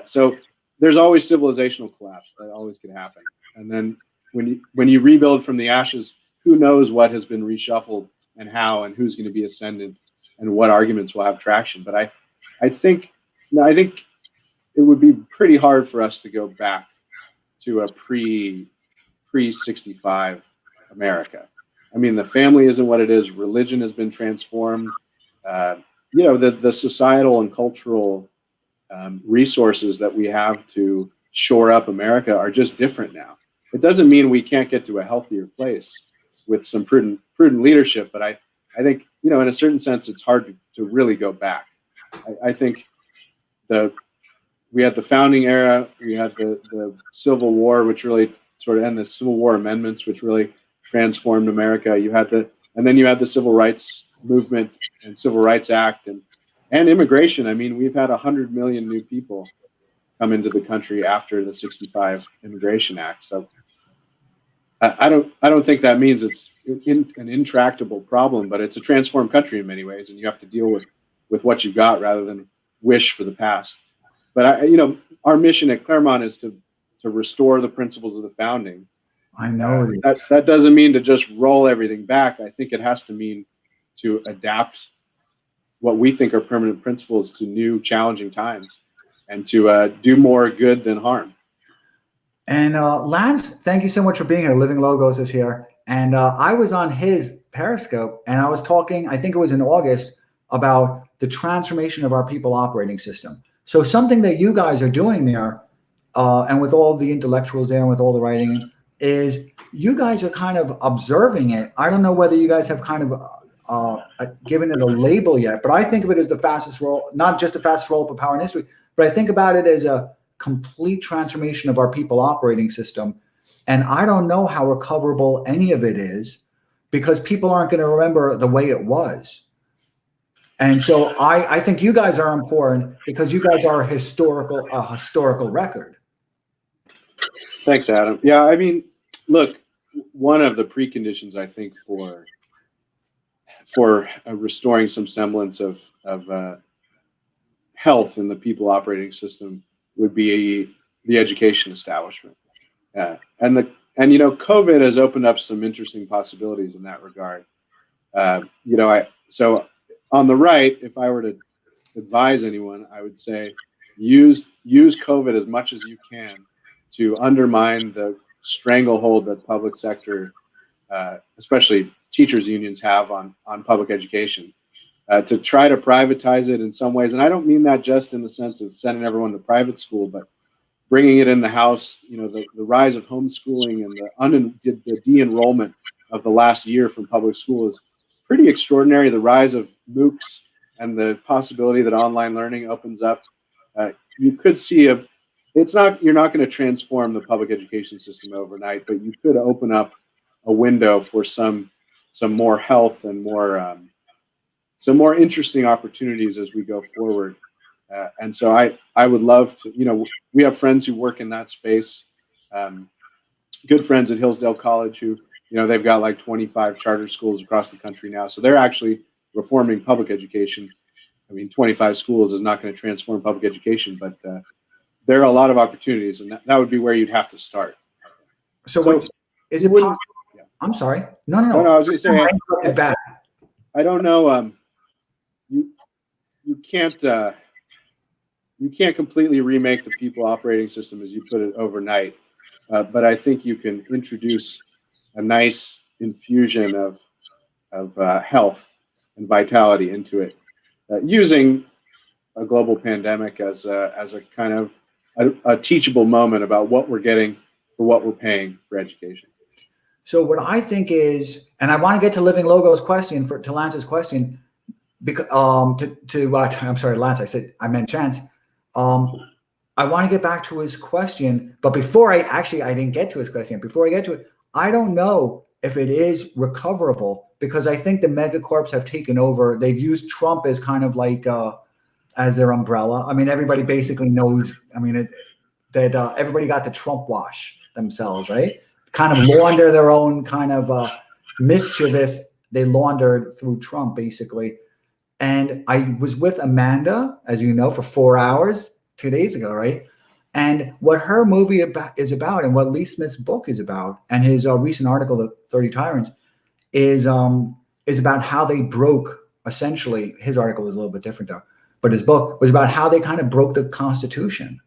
So there's always civilizational collapse. That always could happen. And then when you rebuild from the ashes, who knows what has been reshuffled and how, and who's going to be ascendant, and what arguments will have traction. But I think it would be pretty hard for us to go back to a pre 65 America. I mean, the family isn't what it is. Religion has been transformed. The societal and cultural resources that we have to shore up America are just different now. It doesn't mean we can't get to a healthier place with some prudent leadership, but I think, in a certain sense, it's hard to really go back. I think we had the founding era, we had the Civil War, which really sort of, and the Civil War amendments, which really transformed America. And then you had the Civil Rights Movement and Civil Rights Act and immigration. I mean, we've had 100 million new people come into the country after the 65 Immigration Act. So I don't think that means it's an intractable problem, but it's a transformed country in many ways, and you have to deal with what you've got rather than wish for the past. But our mission at Claremont is to restore the principles of the founding. I know that doesn't mean to just roll everything back. I think it has to mean to adapt what we think are permanent principles to new challenging times, and to do more good than harm. And Lance, thank you so much for being here. Living Logos is here. And I was on his Periscope, and I was talking, I think it was in August, about the transformation of our people operating system. So something that you guys are doing there, and with all the intellectuals there and with all the writing, is you guys are kind of observing it. I don't know whether you guys have kind of given it a label yet, but I think of it as the fastest roll, not just the fastest roll up of power in history, but I think about it as a complete transformation of our people operating system. And I don't know how recoverable any of it is, because people aren't going to remember the way it was. And so I think you guys are important because you guys are a historical record. Thanks, Adam. Yeah, I mean, look, one of the preconditions, I think, for restoring some semblance of health in the people operating system would be the education establishment. And COVID has opened up some interesting possibilities in that regard. So on the right, if I were to advise anyone, I would say use COVID as much as you can to undermine the stranglehold that public sector, especially teachers unions, have on public education, to try to privatize it in some ways. And I don't mean that just in the sense of sending everyone to private school, but bringing it in the house. The rise of homeschooling and the de-enrollment of the last year from public school is pretty extraordinary. The rise of MOOCs and the possibility that online learning opens up, you could see you're not going to transform the public education system overnight, but you could open up a window for some more health and some more interesting opportunities as we go forward. And so I would love to, we have friends who work in that space, good friends at Hillsdale College who, they've got like 25 charter schools across the country now. So they're actually reforming public education. I mean, 25 schools is not going to transform public education, but there are a lot of opportunities, and that would be where you'd have to start. So is it possible? Yeah. I'm sorry. No. I was going to say, I don't know. You can't completely remake the people operating system, as you put it, overnight. But I think you can introduce a nice infusion of health and vitality into it, using a global pandemic as a kind of a teachable moment about what we're getting for what we're paying for education. So what I think is, and I want to get to Living Logos question to Lance's question, because I'm sorry, Lance. I meant Chance. I want to get back to his question, but before I didn't get to his question. Before I get to it, I don't know if it is recoverable, because I think the megacorps have taken over. They've used Trump as kind of like as their umbrella. I mean, everybody basically knows. I mean, that everybody got the Trump wash themselves, right? Kind of launder their own kind of mischievous. They laundered through Trump, basically. And I was with Amanda, as you know, for 4 hours 2 days ago, right? And what her movie is about, and what Lee Smith's book is about, and his recent article, "The 30 Tyrants," is about how they broke. Essentially, his article was a little bit different though, but his book was about how they kind of broke the Constitution.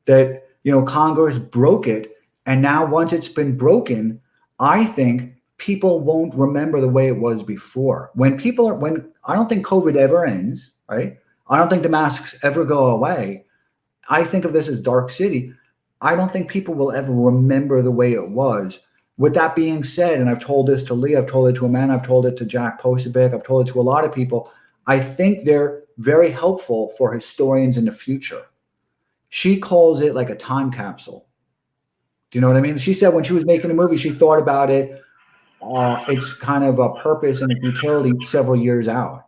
That Congress broke it, and now once it's been broken, I think people won't remember the way it was before. When I don't think COVID ever ends, right? I don't think the masks ever go away. I think of this as Dark City. I don't think people will ever remember the way it was. With that being said, and I've told this to Lee, I've told it to Amanda, I've told it to Jack Posobiec, I've told it to a lot of people. I think they're very helpful for historians in the future. She calls it like a time capsule. Do you know what I mean? She said when she was making a movie, she thought about it. It's kind of a purpose and a utility several years out.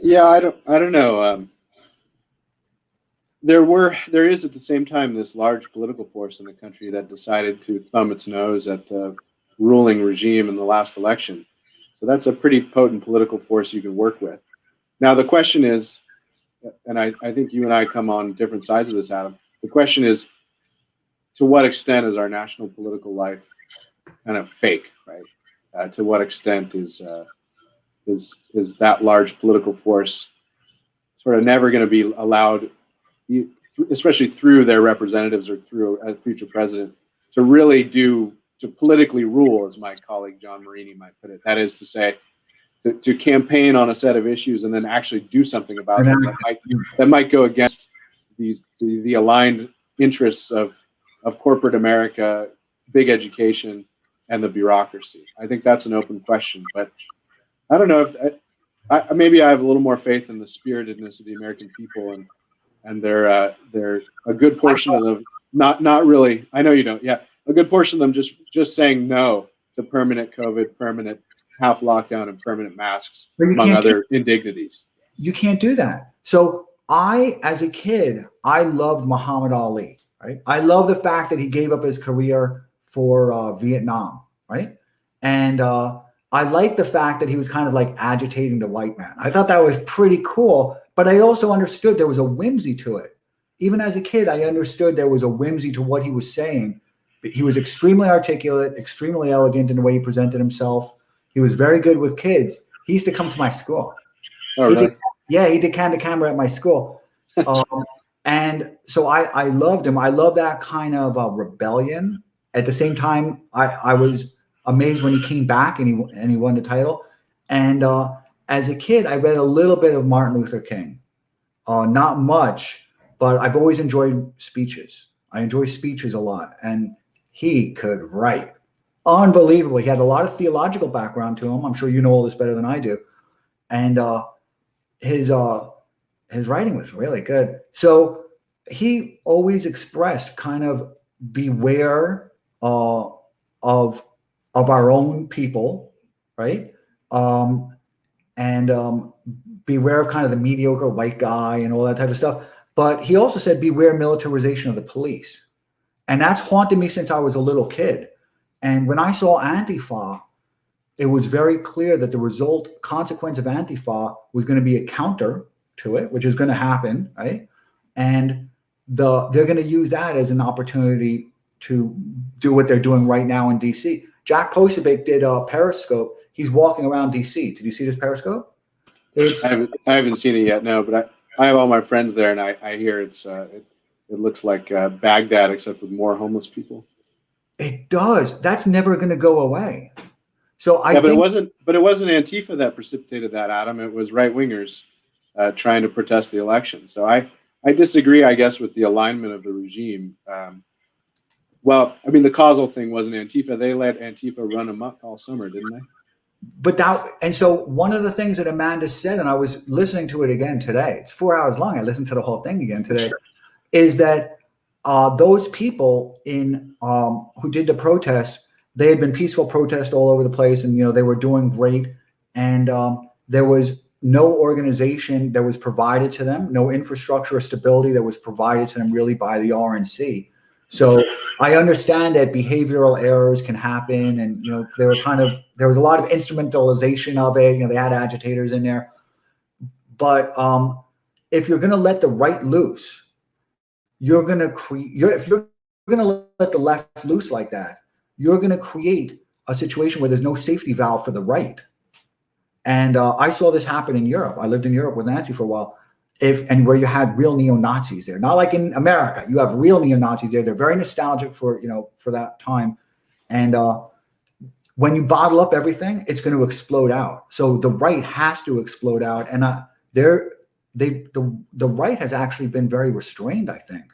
Yeah, I don't know. There is at the same time this large political force in the country that decided to thumb its nose at the ruling regime in the last election. So that's a pretty potent political force you can work with. Now the question is, and I think you and I come on different sides of this, Adam. The question is, to what extent is our national political life kind of fake, right? To what extent is that large political force sort of never going to be allowed, especially through their representatives or through a future president, to politically rule, as my colleague John Marini might put it. That is to say, to campaign on a set of issues and then actually do something about them that might go against the aligned interests of corporate America, big education, and the bureaucracy. I think that's an open question, but I don't know if maybe I have a little more faith in the spiritedness of the American people, and they're a good portion of them not really. I know you don't. Yeah, a good portion of them just saying no to permanent COVID, permanent half lockdown, and permanent masks, among other indignities. You can't do that. So as a kid, I loved Muhammad Ali. Right? I love the fact that he gave up his career for Vietnam. Right? And I like the fact that he was kind of like agitating the white man. I thought that was pretty cool, but I also understood there was a whimsy to it. Even as a kid, I understood there was a whimsy to what he was saying. He was extremely articulate, extremely elegant in the way he presented himself. He was very good with kids. He used to come to my school. Oh, really? He did camera at my school. And so I loved him. I love that kind of rebellion. At the same time, I was amazed when he came back and he won the title. And as a kid, I read a little bit of Martin Luther King. Not much, but I've always enjoyed speeches. I enjoy speeches a lot. And he could write. Unbelievable. He had a lot of theological background to him. I'm sure you know all this better than I do. And his writing was really good. So he always expressed kind of beware of our own people, right? And beware of kind of the mediocre white guy and all that type of stuff. But he also said, beware militarization of the police. And that's haunted me since I was a little kid. And when I saw Antifa, it was very clear that the consequence of Antifa was going to be a counter to it, which is going to happen, right? And they're going to use that as an opportunity to do what they're doing right now in DC. Jack Posobiec did a Periscope. He's walking around DC. Did you see this Periscope? I haven't seen it yet, no, but I have all my friends there, and I hear it looks like Baghdad, except with more homeless people. It does. That's never going to go away. So but it wasn't Antifa that precipitated that, Adam. It was right wingers trying to protest the election. So I disagree, I guess, with the alignment of the regime. Well, I mean, the causal thing wasn't Antifa. They let Antifa run amok all summer, didn't they? But that, and so one of the things that Amanda said, and I was listening to it again today, it's 4 hours long. I listened to the whole thing again today, is that those people in who did the protest, they had been peaceful protests all over the place, and they were doing great, and there was no organization that was provided to them, no infrastructure or stability that was provided to them really by the RNC. So I understand that behavioral errors can happen, and there was a lot of instrumentalization of it. They had agitators in there, but if you're going to let the right loose, you're going to create. If you're going to let the left loose like that, you're going to create a situation where there's no safety valve for the right. And I saw this happen in Europe. I lived in Europe with Nancy for a while. And where you had real neo-Nazis there, not like in America, you have real neo-Nazis there. They're very nostalgic for that time. And when you bottle up everything, it's going to explode out. So the right has to explode out. And the right has actually been very restrained, I think.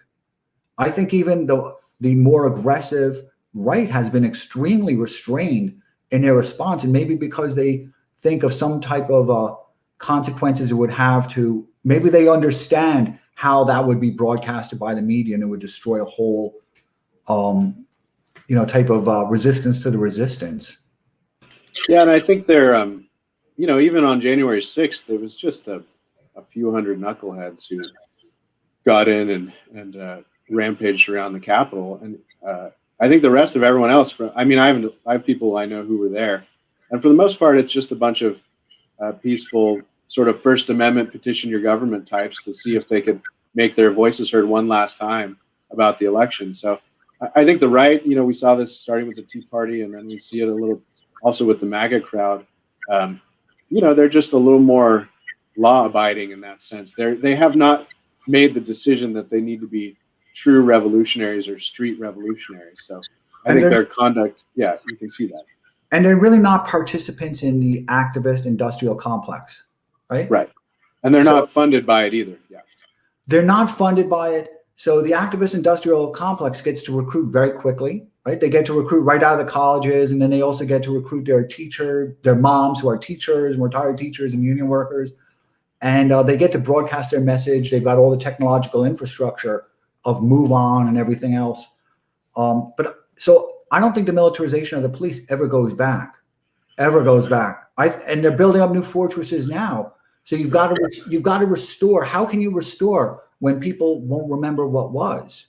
I think even the more aggressive right has been extremely restrained in their response. And maybe because they think of some type of consequences it would have to, maybe they understand how that would be broadcasted by the media, and it would destroy a whole, type of resistance to the resistance. Yeah, and I think they're, even on January 6th, there was just a few hundred knuckleheads who got in and rampaged around the Capitol, and I think the rest of everyone else. I have people I know who were there, and for the most part, it's just a bunch of peaceful sort of First Amendment petition your government types to see if they could make their voices heard one last time about the election. So I think the right, we saw this starting with the Tea Party, and then we see it a little also with the MAGA crowd. They're just a little more law abiding in that sense. They have not made the decision that they need to be true revolutionaries or street revolutionaries. So I think their conduct, you can see that. And they're really not participants in the activist industrial complex, right? Right. And they're not funded by it either. Yeah. They're not funded by it. So the activist industrial complex gets to recruit very quickly, right? They get to recruit right out of the colleges, and then they also get to recruit their moms who are teachers and retired teachers and union workers. And they get to broadcast their message. They've got all the technological infrastructure of Move On and everything else. So I don't think the militarization of the police ever goes back. And they're building up new fortresses now. So you've got to restore. How can you restore when people won't remember what was?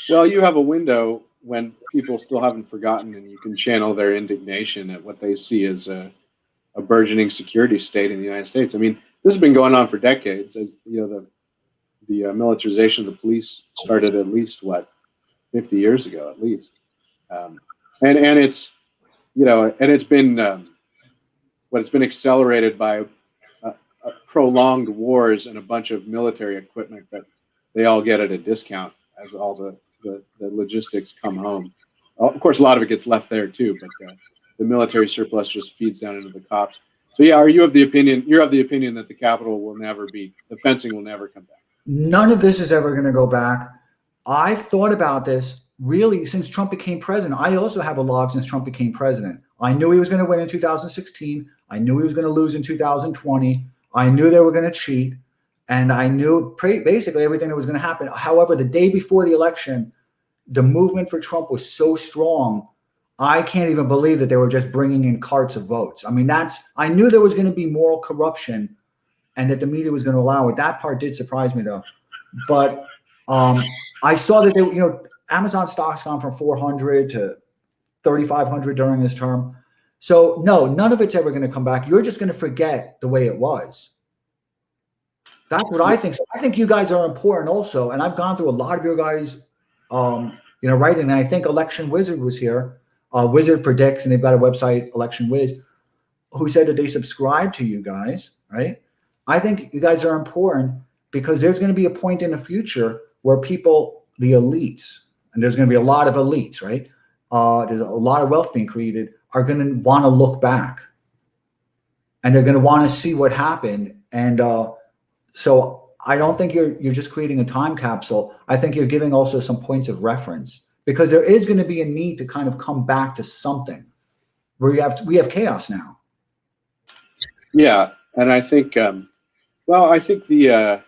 Well, you have a window when people still haven't forgotten, and you can channel their indignation at what they see as a burgeoning security state in the United States. I mean, this has been going on for decades. As the militarization of the police started at least 50 years ago, at least. And it's it's been accelerated by prolonged wars and a bunch of military equipment that they all get at a discount as all the logistics come home. Of course, a lot of it gets left there too, but the military surplus just feeds down into the cops. So are you of the opinion? You're of the opinion that the Capitol will never be, the fencing will never come back. None of this is ever going to go back. I've thought about this really since Trump became president. I also have a log since Trump became president. I knew he was going to win in 2016. I knew he was going to lose in 2020. I knew they were going to cheat. And I knew basically everything that was going to happen. However, the day before the election, the movement for Trump was so strong. I can't even believe that they were just bringing in carts of votes. I mean, I knew there was going to be moral corruption and that the media was going to allow it. That part did surprise me though. But I saw that Amazon stock's gone from 400 to 3,500 during this term. So no, none of it's ever going to come back. You're just going to forget the way it was. That's what I think. So I think you guys are important also. And I've gone through a lot of your guys, writing. And I think Election Wizard was here. Wizard Predicts, and they've got a website, Election Wiz, who said that they subscribe to you guys, right? I think you guys are important because there's going to be a point in the future where people, the elites, and there's going to be a lot of elites, right? There's a lot of wealth being created, are going to want to look back. And they're going to want to see what happened. And so I don't think you're just creating a time capsule. I think you're giving also some points of reference because there is going to be a need to kind of come back to something where we have chaos now. Yeah, and I think, well, I think the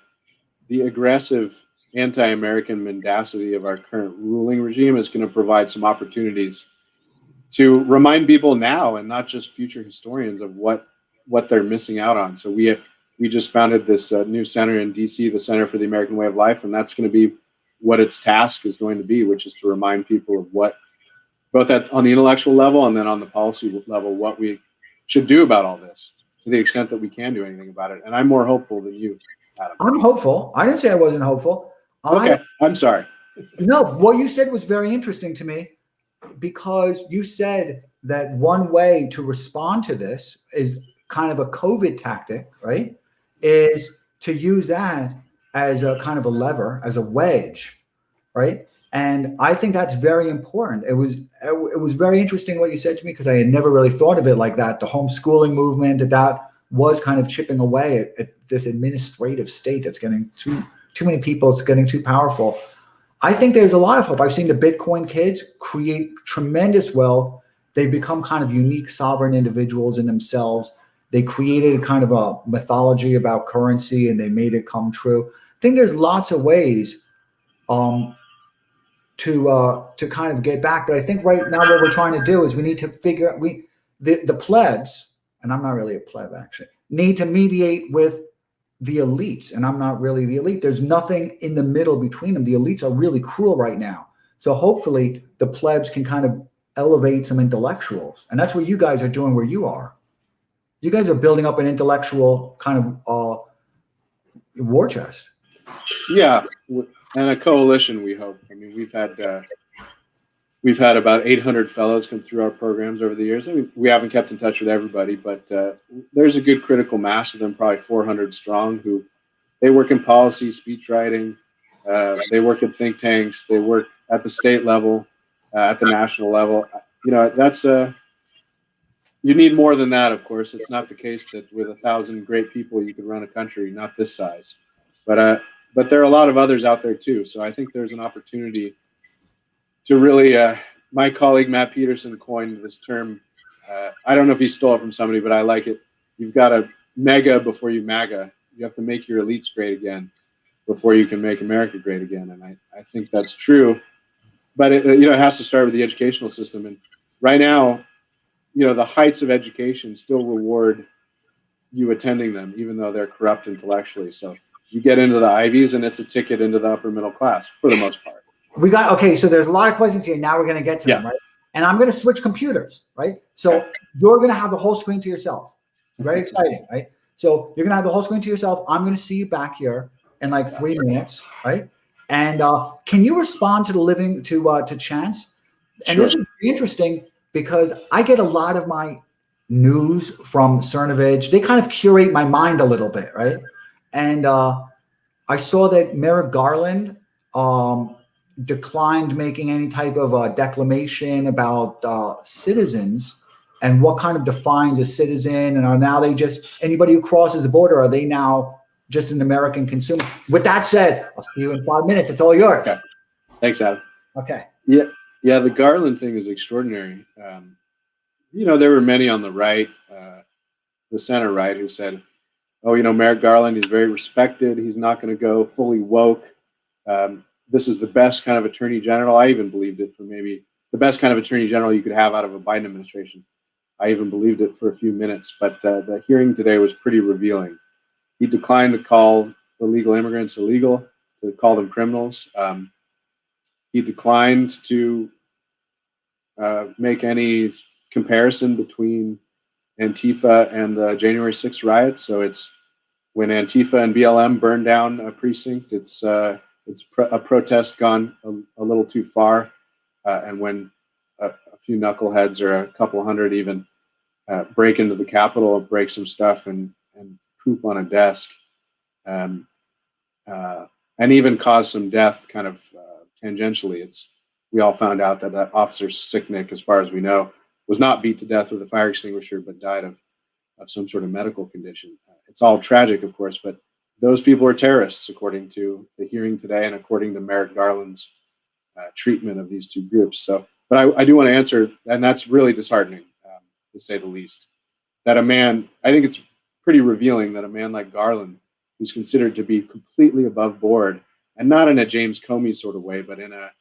aggressive anti-American mendacity of our current ruling regime is going to provide some opportunities to remind people now, and not just future historians, of what they're missing out on. So we just founded this new center in DC, the Center for the American Way of Life, and that's going to be what its task is going to be, which is to remind people of what, both on the intellectual level and then on the policy level, what we should do about all this, to the extent that we can do anything about it. And I'm more hopeful than you, Adam. I'm hopeful. I didn't say I wasn't hopeful. Okay, I'm sorry. No, what you said was very interesting to me, because you said that one way to respond to this is kind of a COVID tactic, right? Is to use that as a kind of a lever, as a wedge, right? And I think that's very important. It was very interesting what you said to me, because I had never really thought of it like that. The homeschooling movement, that was kind of chipping away at this administrative state that's getting too many people. It's getting too powerful. I think there's a lot of hope. I've seen the Bitcoin kids create tremendous wealth. They've become kind of unique sovereign individuals in themselves. They created a kind of a mythology about currency, and they made it come true. I think there's lots of ways to kind of get back. But I think right now what we're trying to do is we need to figure out, the plebs, and I'm not really a pleb actually, need to mediate with the elites, and I'm not really the elite. There's nothing in the middle between them. The elites are really cruel right now. So hopefully the plebs can kind of elevate some intellectuals. And that's what you guys are doing where you are. You guys are building up an intellectual kind of war chest. Yeah, and a coalition, we hope. I mean, we've had about 800 fellows come through our programs over the years. I mean, we haven't kept in touch with everybody, but there's a good critical mass of them, probably 400 strong, who they work in policy, speech writing, they work at think tanks, they work at the state level, at the national level. You know, that's you need more than that, of course. It's not the case that with 1,000 great people you could run a country, not this size. But there are a lot of others out there too. So I think there's an opportunity to really, my colleague Matt Peterson coined this term. I don't know if he stole it from somebody, but I like it. You've got to mega before you MAGA. You have to make your elites great again before you can make America great again. And I think that's true. But it has to start with the educational system. And right now, the heights of education still reward you attending them, even though they're corrupt intellectually. So you get into the Ivies, and it's a ticket into the upper middle class for the most part. Okay, so there's a lot of questions here. Now we're going to get to them, right? And I'm going to switch computers, right? So you're going to have the whole screen to yourself. It's very exciting, right? So you're going to have the whole screen to yourself. I'm going to see you back here in like 3 minutes, right? And can you respond to the living to Chance? And Sure. This is interesting because I get a lot of my news from Cernovich. They kind of curate my mind a little bit, right? And I saw that Merrick Garland declined making any type of declamation about citizens and what kind of defines a citizen. And are now they just, anybody who crosses the border, are they now just an American consumer? With that said, I'll see you in 5 minutes. It's all yours. Okay. Thanks, Adam. Okay. Yeah, the Garland thing is extraordinary. There were many on the right, the center right, who said, oh, Merrick Garland, he's very respected. He's not going to go fully woke. This is the best kind of attorney general. I even believed it for maybe the best kind of attorney general you could have out of a Biden administration. I even believed it for a few minutes, but the hearing today was pretty revealing. He declined to call illegal immigrants illegal, to call them criminals. He declined to make any comparison between Antifa and the January 6th riots. So it's when Antifa and BLM burned down a precinct, it's a protest gone a little too far. And when a few knuckleheads or a couple hundred even break into the Capitol, break some stuff and poop on a desk, and even cause some death kind of tangentially. We all found out that Officer Sicknick, as far as we know, was not beat to death with a fire extinguisher, but died of some sort of medical condition. It's all tragic, of course, but those people are terrorists, according to the hearing today and according to Merrick Garland's treatment of these two groups. So, but I do want to answer, and that's really disheartening, to say the least, that a man, I think it's pretty revealing that a man like Garland, who's considered to be completely above board, and not in a James Comey sort of way, but in a,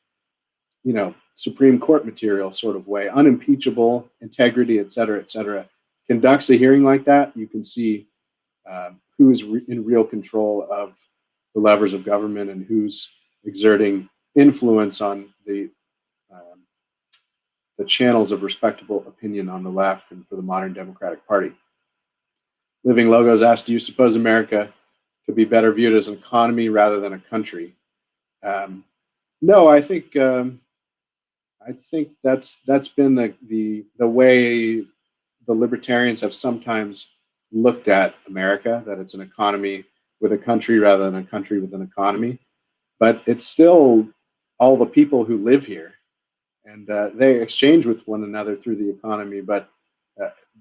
Supreme Court material sort of way, unimpeachable, integrity, et cetera, conducts a hearing like that. You can see who is in real control of the levers of government and who's exerting influence on the channels of respectable opinion on the left and for the modern Democratic Party. Living Logos asked, do you suppose America could be better viewed as an economy rather than a country? No, I think that's been the way the libertarians have sometimes looked at America, that it's an economy with a country rather than a country with an economy. But it's still all the people who live here, and they exchange with one another through the economy, but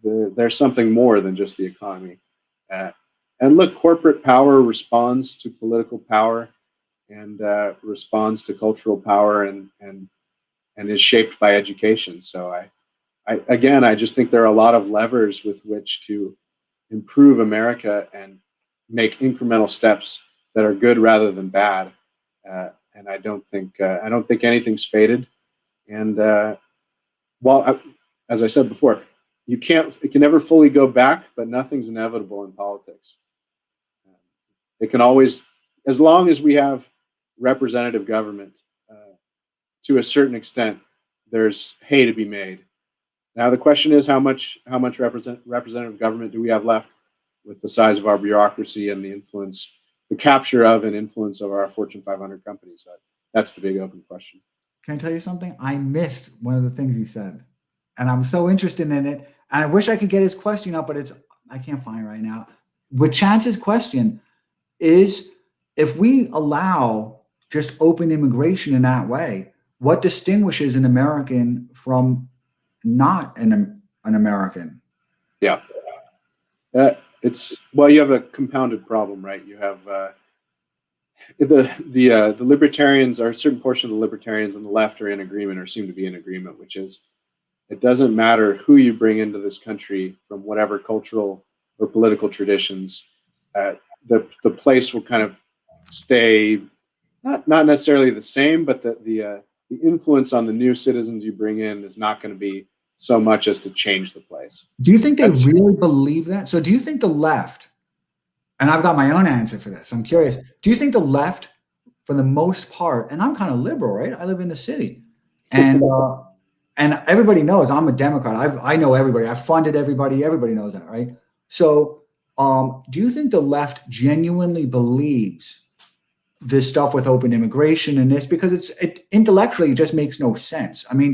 there's something more than just the economy. And look, corporate power responds to political power and responds to cultural power and is shaped by education. So I just think there are a lot of levers with which to improve America and make incremental steps that are good rather than bad. And I don't think anything's faded. And as I said before, it can never fully go back, but nothing's inevitable in politics. It can always, as long as we have representative government, to a certain extent, there's hay to be made. Now the question is, how much representative government do we have left with the size of our bureaucracy and the capture of and influence of our Fortune 500 companies? That's the big open question. Can I tell you something? I missed one of the things you said, and I'm so interested in it. And I wish I could get his question up, but I can't find it right now. With Chance's question is, if we allow just open immigration in that way, what distinguishes an American from not an American? Yeah. You have a compounded problem, right? You have the libertarians, or a certain portion of the libertarians on the left, are in agreement, or seem to be in agreement, which is, it doesn't matter who you bring into this country from whatever cultural or political traditions, the place will kind of stay not necessarily the same, but the influence on the new citizens you bring in is not going to be so much as to change the place. Do you think they really believe that? So do you think the left, and I've got my own answer for this, I'm curious, do you think the left, for the most part, and I'm kind of liberal, right? I live in the city, and everybody knows I'm a Democrat. I know everybody. I've funded everybody. Everybody knows that, right? So do you think the left genuinely believes this stuff with open immigration and this? Because it intellectually just makes no sense. I mean,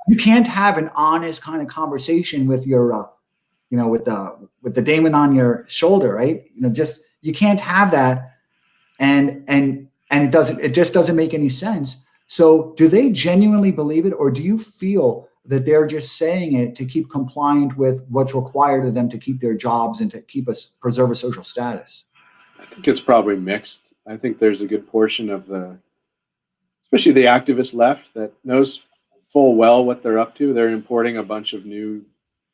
you can't have an honest kind of conversation with your, with the daemon on your shoulder, right? You can't have that, and it just doesn't make any sense. So do they genuinely believe it, or do you feel that they're just saying it to keep compliant with what's required of them to keep their jobs and to preserve a social status? I think it's probably mixed. I think there's a good portion of especially the activist left, that knows full well what they're up to. They're importing a bunch of new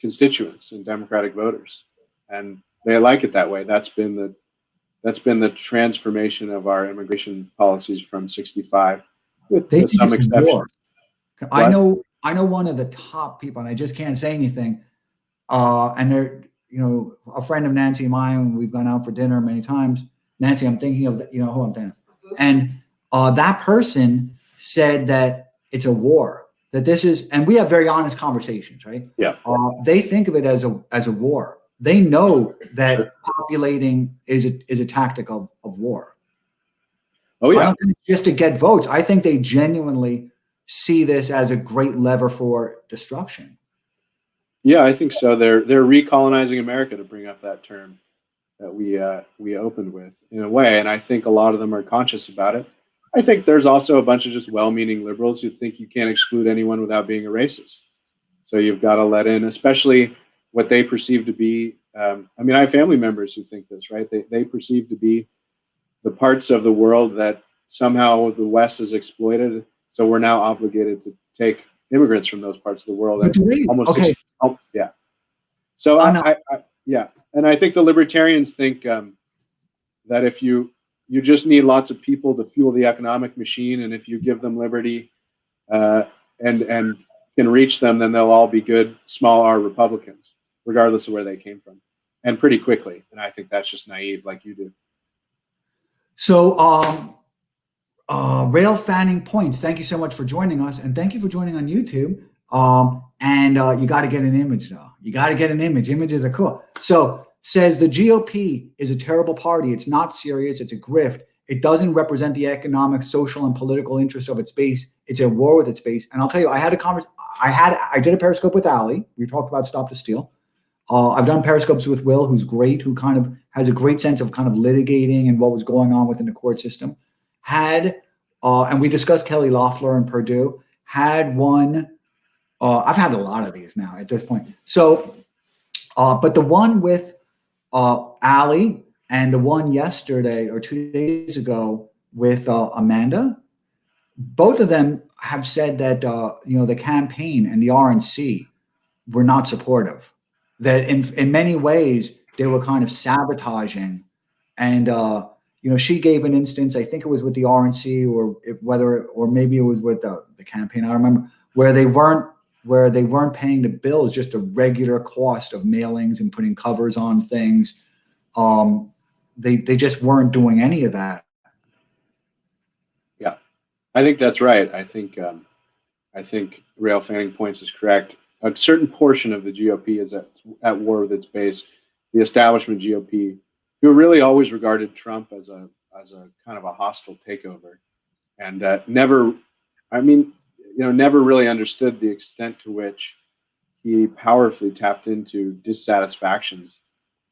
constituents and Democratic voters, and they like it that way. That's been the transformation of our immigration policies from 65, with some exceptions. I know one of the top people, and I just can't say anything. And they're, a friend of Nancy and mine. We've gone out for dinner many times. Nancy, I'm thinking of who I'm thinking of. And that person said that it's a war. That this is, and we have very honest conversations, right? Yeah. They think of it as a war. They know that populating is a tactic of war. Oh yeah. I don't think it's just to get votes. I think they genuinely see this as a great lever for destruction. Yeah, I think so. They're recolonizing America, to bring up that term that we opened with, in a way, and I think a lot of them are conscious about it. I think there's also a bunch of just well-meaning liberals who think you can't exclude anyone without being a racist. So you've got to let in, especially what they perceive to be. I have family members who think this, right? They perceive to be the parts of the world that somehow the West has exploited, So we're now obligated to take immigrants from those parts of the world. But do we? Almost Okay. Yeah. So Oh, no. yeah, and I think the libertarians think that if you just need lots of people to fuel the economic machine, and if you give them liberty and can reach them, then they'll all be good small R Republicans, regardless of where they came from, and pretty quickly. And I think that's just naive, like you do. So, Rail Fanning Points, thank you so much for joining us, and thank you for joining on YouTube. And you got to get an image, though. You got to get an image. Images are cool. So, says the GOP is a terrible party. It's not serious. It's a grift. It doesn't represent the economic, social, and political interests of its base. It's at war with its base. And I'll tell you, I had a conversation. I did a Periscope with Ali. We talked about Stop the Steal. I've done Periscopes with Will, who's great, who kind of has a great sense of kind of litigating and what was going on within the court system. And we discussed Kelly Loeffler and Purdue. Had one. I've had a lot of these now at this point. So, but the one with Ali and the one yesterday or 2 days ago with Amanda, both of them have said that the campaign and the RNC were not supportive. That in many ways they were kind of sabotaging, and she gave an instance. I think it was with the RNC, or maybe it was with the campaign. I don't remember, where they weren't paying the bills, just a regular cost of mailings and putting covers on things. They just weren't doing any of that. Yeah, I think that's right. I think Rail Fanning Points is correct. A certain portion of the GOP is at war with its base. The establishment GOP, who really always regarded Trump as a kind of a hostile takeover, and never really understood the extent to which he powerfully tapped into dissatisfactions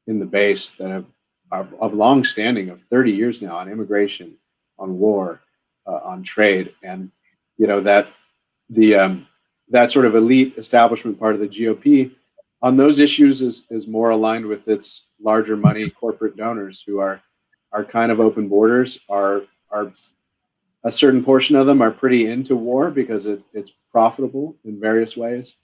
in the base that are of long standing, of 30 years now, on immigration, on war, on trade, and that sort of elite establishment part of the GOP on those issues is more aligned with its larger money corporate donors, who are kind of open borders, are a certain portion of them are pretty into war because it's profitable in various ways.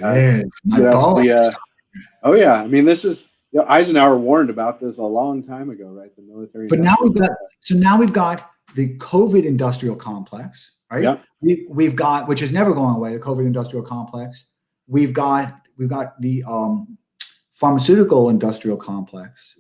Oh yeah, I mean, this is Eisenhower warned about this a long time ago, right? The military. But now we've got the COVID industrial complex, right? Yeah. We've got, which is never going away, the COVID industrial complex. We've got the pharmaceutical industrial complex,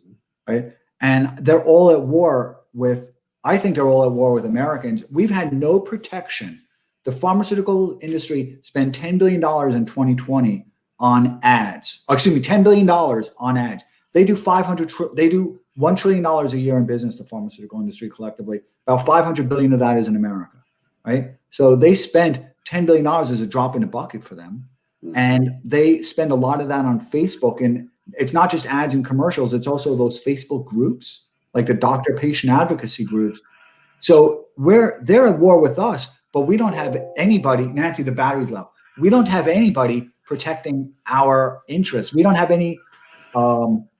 right? And they're all at war with. I think they're all at war with Americans. We've had no protection. The pharmaceutical industry spent $10 billion in 2020 on ads. $10 billion on ads. They do $1 trillion a year in business, the pharmaceutical industry collectively. About $500 billion of that is in America, right? So they spent $10 billion as a drop in the bucket for them. And they spend a lot of that on Facebook. And it's not just ads and commercials. It's also those Facebook groups, like the doctor-patient advocacy groups. So they're at war with us, but we don't have anybody. Nancy, the battery's low. We don't have anybody protecting our interests. We don't have any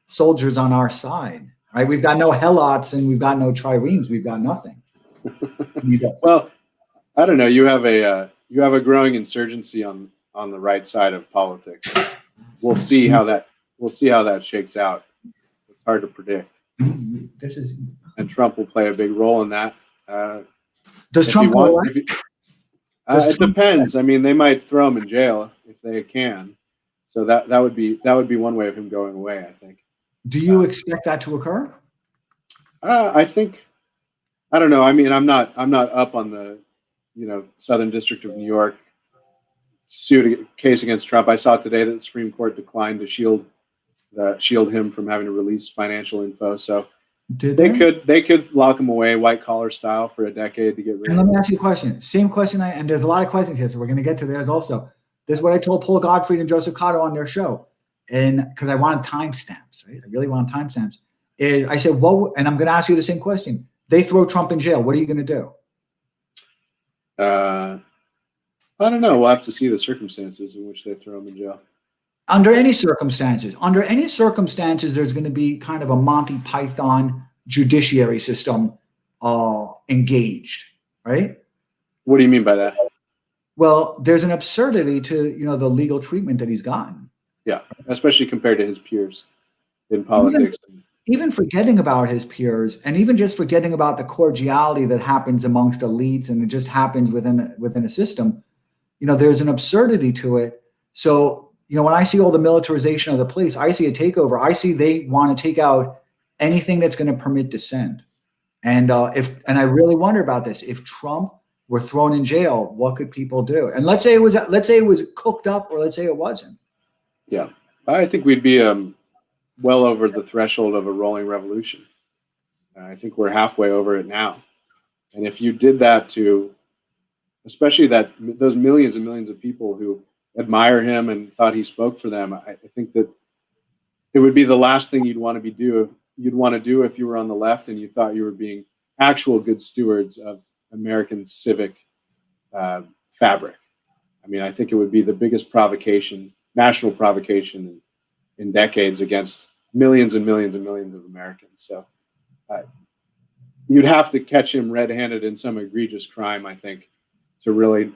soldiers on our side, right? We've got no helots and we've got no triremes. We've got nothing. Well, I don't know. You have a growing insurgency on the right side of politics. We'll see how that shakes out. It's hard to predict. And Trump will play a big role in that. Does Trump go away? It depends. I mean, they might throw him in jail if they can. So that would be one way of him going away, I think. Do you expect that to occur? I think, I don't know. I mean, I'm not up on the Southern District of New York case against Trump. I saw today that the Supreme Court declined to shield him from having to release financial info. So they could lock him away white collar style for a decade to get rid of him. Let me ask you a question. Same question, and there's a lot of questions here, so we're going to get to theirs also. This is what I told Paul Gottfried and Joseph Cotto on their show, and because I wanted timestamps, right? I really wanted timestamps. I said, and I'm going to ask you the same question. They throw Trump in jail. What are you going to do? I don't know. We'll have to see the circumstances in which they throw him in jail. Under any circumstances, there's going to be kind of a Monty Python judiciary system engaged, right? What do you mean by that? Well, there's an absurdity to, the legal treatment that he's gotten. Yeah, especially compared to his peers in Even politics. even forgetting about his peers, and even just forgetting about the cordiality that happens amongst elites, and it just happens within a system. There's an absurdity to it. So, when I see all the militarization of the police, I see a takeover. I see they want to take out anything that's going to permit dissent. And I really wonder about this. If Trump were thrown in jail, what could people do? And let's say it was cooked up, or let's say it wasn't. Yeah, I think we'd be well over the threshold of a rolling revolution. I think we're halfway over it now. And if you did that to, especially those millions and millions of people who admire him and thought he spoke for them, I think that it would be the last thing you'd want to do if you were on the left and you thought you were being actual good stewards of American civic fabric. I mean, I think it would be the biggest provocation, national provocation in decades against millions and millions and millions of Americans. So you'd have to catch him red-handed in some egregious crime, I think, to really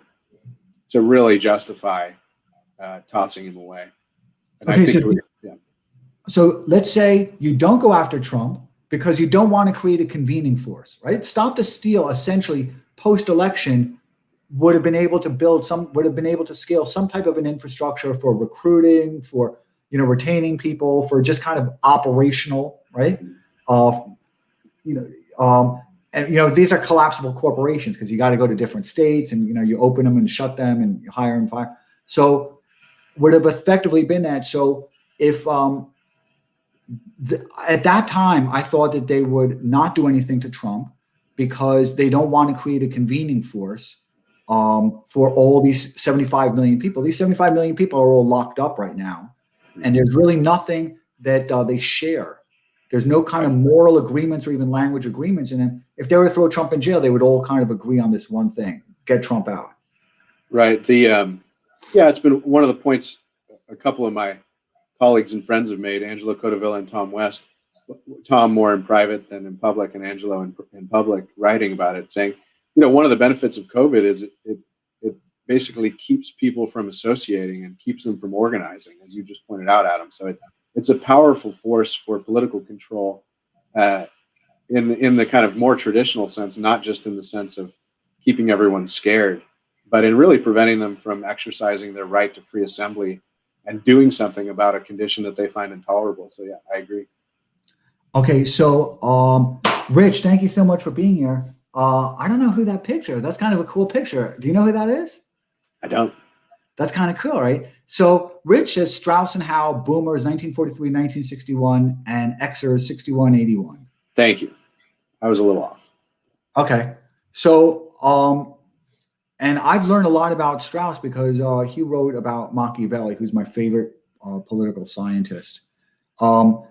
justify tossing him away. And Okay, I think so let's say you don't go after Trump because you don't want to create a convening force, right? Stop the Steal essentially post-election would have been able to scale some type of an infrastructure for recruiting, for retaining people, for just kind of operational, right? And these are collapsible corporations because you got to go to different states, and you open them and shut them, and you hire and fire. So would have effectively been that. So if at that time I thought that they would not do anything to Trump because they don't want to create a convening force for all these 75 million people. These 75 million people are all locked up right now, and there's really nothing that they share. There's no kind of moral agreements or even language agreements. And then if they were to throw Trump in jail, they would all kind of agree on this one thing: get Trump out. Right. It's been one of the points a couple of my colleagues and friends have made, Angelo Codevilla and Tom West, Tom more in private than in public, and Angelo in public, writing about it, saying, one of the benefits of COVID is it basically keeps people from associating and keeps them from organizing, as you just pointed out, Adam. So it's a powerful force for political control in the kind of more traditional sense, not just in the sense of keeping everyone scared, but in really preventing them from exercising their right to free assembly and doing something about a condition that they find intolerable. So yeah, I agree. Okay, so Rich, thank you so much for being here. I don't know who that picture is. That's kind of a cool picture. Do you know who that is? I don't. That's kind of cool, right? So Rich says Strauss and Howe, Boomers, 1943, 1961, and Xers, 61, 81. Thank you. I was a little off. Okay. So, and I've learned a lot about Strauss because he wrote about Machiavelli, who's my favorite political scientist. Real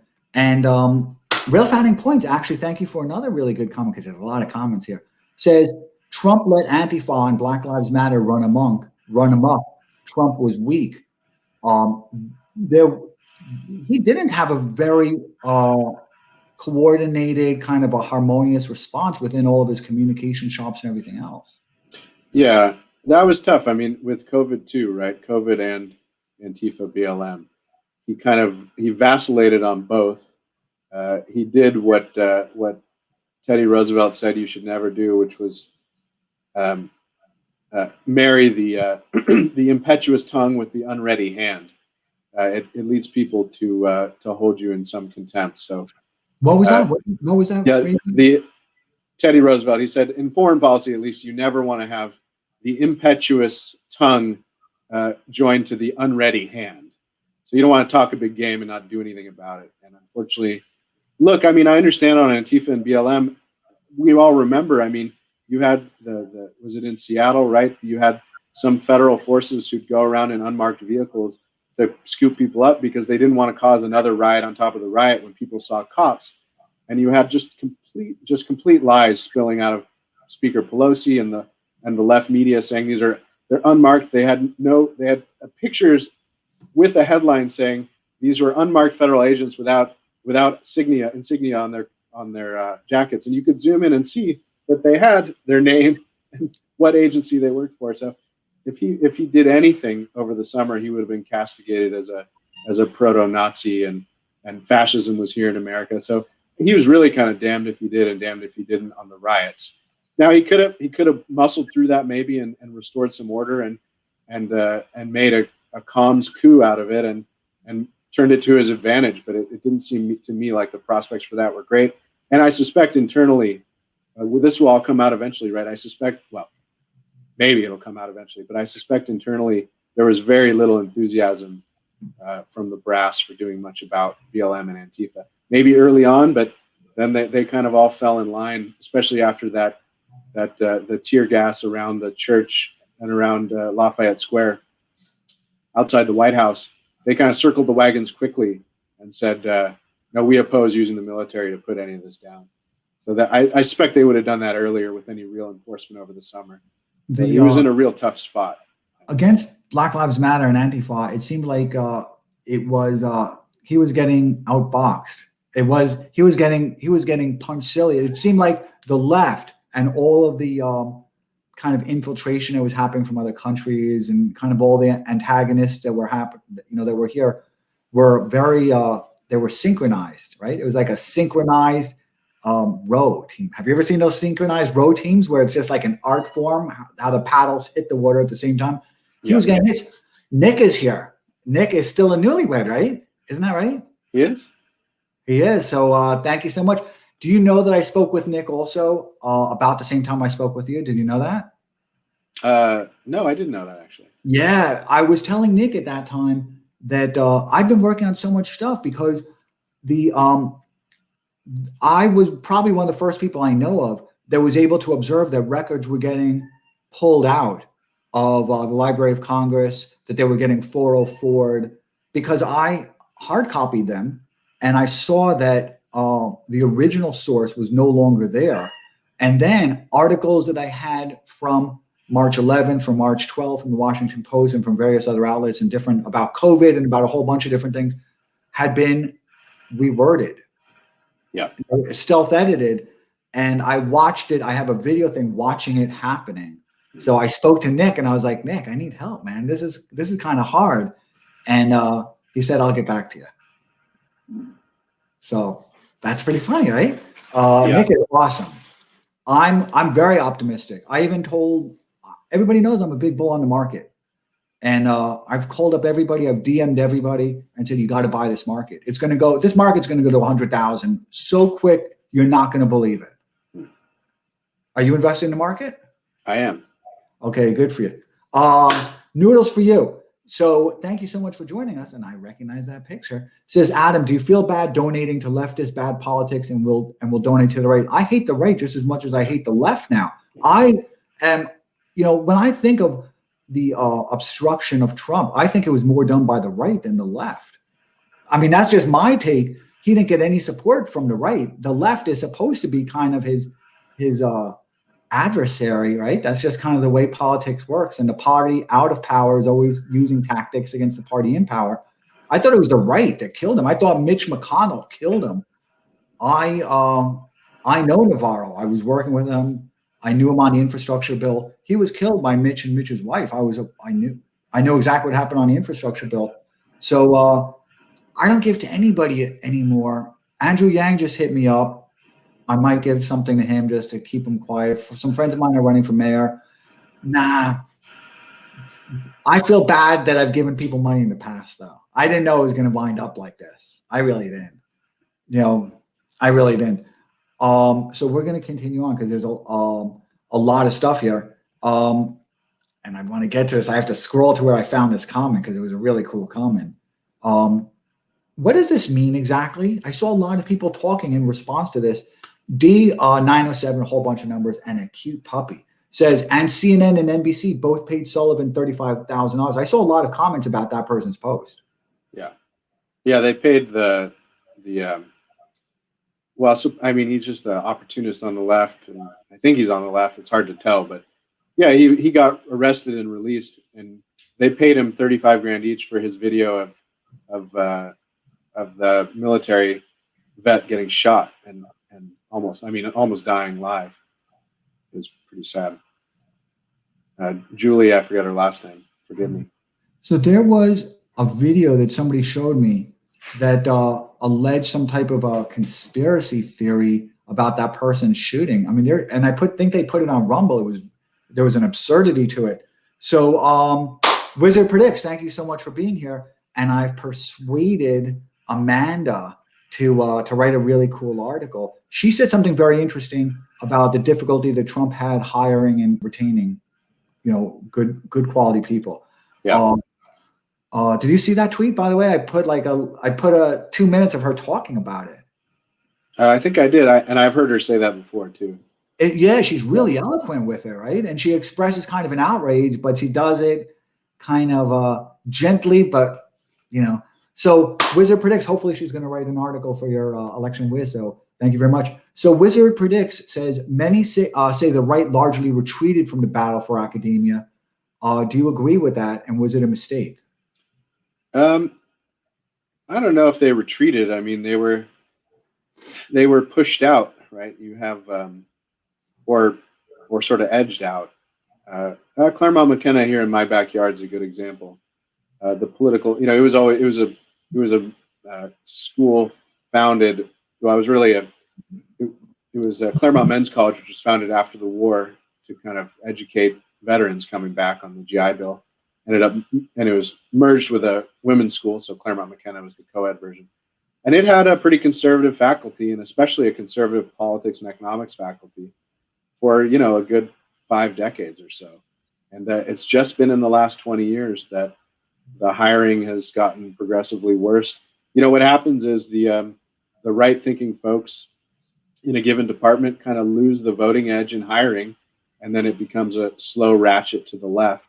Founding Point, actually, thank you for another really good comment, because there's a lot of comments here. Says, Trump let Antifa and Black Lives Matter run amok. Trump was weak. He didn't have a very coordinated, kind of a harmonious response within all of his communication shops and everything else. Yeah, that was tough. I mean, with COVID too, right? COVID and Antifa BLM. He vacillated on both. He did what Teddy Roosevelt said you should never do, which was marry the the impetuous tongue with the unready hand. It leads people to hold you in some contempt. So what was that? What was that? Yeah, Teddy Roosevelt. He said, in foreign policy, at least, you never want to have the impetuous tongue joined to the unready hand. So you don't want to talk a big game and not do anything about it. And unfortunately, look, I mean, I understand on Antifa and BLM, we all remember, I mean, you had was it in Seattle, right? You had some federal forces who'd go around in unmarked vehicles to scoop people up because they didn't want to cause another riot on top of the riot when people saw cops. And you had just complete lies spilling out of Speaker Pelosi and the left media saying they're unmarked. They had pictures with a headline saying these were unmarked federal agents without insignia on their jackets, and you could zoom in and see that they had their name and what agency they worked for. So if he did anything over the summer, he would have been castigated as a proto-Nazi, and fascism was here in America. So he was really kind of damned if he did and damned if he didn't on the riots. Now he could have muscled through that maybe and restored some order and made a comms coup out of it and turned it to his advantage. But it didn't seem to me like the prospects for that were great. And I suspect internally, this will all come out eventually, right? I suspect, well, maybe it'll come out eventually, but I suspect internally there was very little enthusiasm from the brass for doing much about BLM and Antifa. Maybe early on, but then they kind of all fell in line, especially after the tear gas around the church and around Lafayette Square outside the White House. They kind of circled the wagons quickly and said, no, we oppose using the military to put any of this down. So that I suspect they would have done that earlier with any real enforcement over the summer. He was in a real tough spot. Against Black Lives Matter and Antifa, it seemed like he was getting outboxed. He was getting punched silly. It seemed like the left and all of the kind of infiltration that was happening from other countries and kind of all the antagonists that were that were here were very they were synchronized, right? It was like a synchronized row team. Have you ever seen those synchronized row teams where it's just like an art form, how the paddles hit the water at the same time? He was getting hit. Nick is here. Nick is still a newlywed, right? Isn't that right? He is. He is. So thank you so much. Do you know that I spoke with Nick also about the same time I spoke with you? Did you know that? No, I didn't know that actually. Yeah, I was telling Nick at that time that I've been working on so much stuff because I was probably one of the first people I know of that was able to observe that records were getting pulled out of the Library of Congress, that they were getting 404'd, because I hard copied them and I saw that the original source was no longer there. And then articles that I had from March 11th, from March 12th, from the Washington Post and from various other outlets and different about COVID and about a whole bunch of different things had been reworded. Yeah. Stealth edited. And I watched it. I have a video thing watching it happening. So I spoke to Nick and I was like, Nick, I need help, man. This is kind of hard. And he said, I'll get back to you. So that's pretty funny, right? Nick is awesome. I'm very optimistic. I even told everybody knows I'm a big bull on the market. And I've called up everybody. I've DM'd everybody and said, you got to buy this market. This market's going to go to 100,000 so quick, you're not going to believe it. Are you investing in the market? I am. Okay, good for you. Noodles for you. So thank you so much for joining us. And I recognize that picture. It says, Adam, do you feel bad donating to leftist bad politics and will donate to the right? I hate the right just as much as I hate the left now. I am, when I think of the obstruction of Trump, I think it was more done by the right than the left. I mean, that's just my take. He didn't get any support from the right. The left is supposed to be kind of his adversary, right? That's just kind of the way politics works. And the party out of power is always using tactics against the party in power. I thought it was the right that killed him. I thought Mitch McConnell killed him. I know Navarro. I was working with him. I knew him on the infrastructure bill. He was killed by Mitch and Mitch's wife. I know exactly what happened on the infrastructure bill. So I don't give to anybody anymore. Andrew Yang just hit me up. I might give something to him just to keep him quiet. Some friends of mine are running for mayor. Nah. I feel bad that I've given people money in the past, though. I didn't know it was going to wind up like this. I really didn't. I really didn't. So we're going to continue on because there's a lot of stuff here. And I want to get to this. I have to scroll to where I found this comment because it was a really cool comment. What does this mean exactly? I saw a lot of people talking in response to this. D907, a whole bunch of numbers, and a cute puppy says, and CNN and NBC both paid Sullivan $35,000. I saw a lot of comments about that person's post. Yeah, they paid the well, so, I mean, he's just an opportunist on the left, and I think he's on the left. It's hard to tell, but yeah, he got arrested and released, and they paid him $35,000 each for his video of the military vet getting shot and almost dying live. It was pretty sad. Julie, I forget her last name. Forgive me. So there was a video that somebody showed me that alleged some type of a conspiracy theory about that person shooting. I mean, think they put it on Rumble. There was an absurdity to it. So, Wizard Predicts, thank you so much for being here. And I've persuaded Amanda to write a really cool article. She said something very interesting about the difficulty that Trump had hiring and retaining, good quality people. Yeah. Did you see that tweet? By the way, I put a 2 minutes of her talking about it. I think I did, and I've heard her say that before too. Yeah, she's really eloquent with it, right? And she expresses kind of an outrage, but she does it kind of gently, but So Wizard Predicts, hopefully she's going to write an article for your election whiz. So thank you very much. So Wizard Predicts says many say the right largely retreated from the battle for academia. Do you agree with that? And was it a mistake? I don't know if they retreated. I mean, they were pushed out, right? You have or sort of edged out. Claremont McKenna here in my backyard is a good example. The political, it was a school founded. Well, it was Claremont Men's College, which was founded after the war to kind of educate veterans coming back on the GI Bill. And it was merged with a women's school, so Claremont McKenna was the co-ed version. And it had a pretty conservative faculty, and especially a conservative politics and economics faculty for, a good 5 decades or so. And it's just been in the last 20 years that the hiring has gotten progressively worse. What happens is the right-thinking folks in a given department kind of lose the voting edge in hiring, and then it becomes a slow ratchet to the left.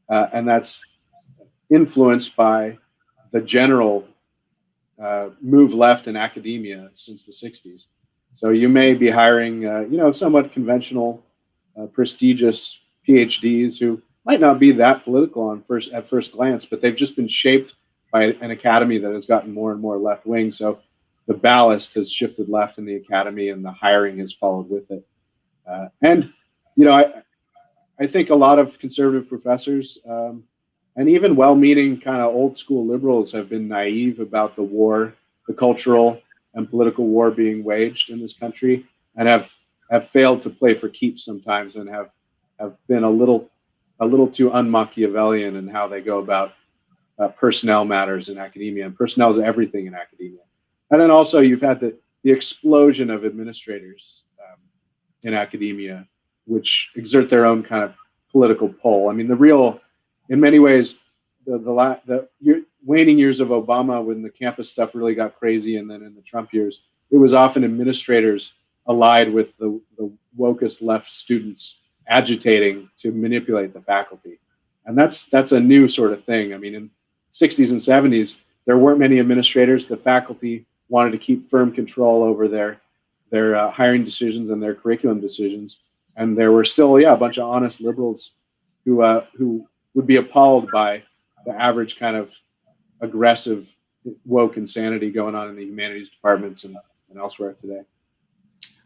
And that's influenced by the general move left in academia since the 60s. So you may be hiring, somewhat conventional, prestigious PhDs who might not be that political at first glance, but they've just been shaped by an academy that has gotten more and more left wing. So the ballast has shifted left in the academy, and the hiring has followed with it. I think a lot of conservative professors and even well-meaning kind of old school liberals have been naive about the war, the cultural and political war being waged in this country, and have failed to play for keeps sometimes, and have been a little too un-Machiavellian in how they go about personnel matters in academia. And personnel is everything in academia. And then also you've had the explosion of administrators in academia, which exert their own kind of political pull. I mean, in many ways, the waning years of Obama, when the campus stuff really got crazy, and then in the Trump years, it was often administrators allied with the wokest left students agitating to manipulate the faculty. And that's a new sort of thing. I mean, in the 60s and 70s, there weren't many administrators. The faculty wanted to keep firm control over their hiring decisions and their curriculum decisions. And there were still, a bunch of honest liberals who would be appalled by the average kind of aggressive woke insanity going on in the humanities departments and elsewhere today.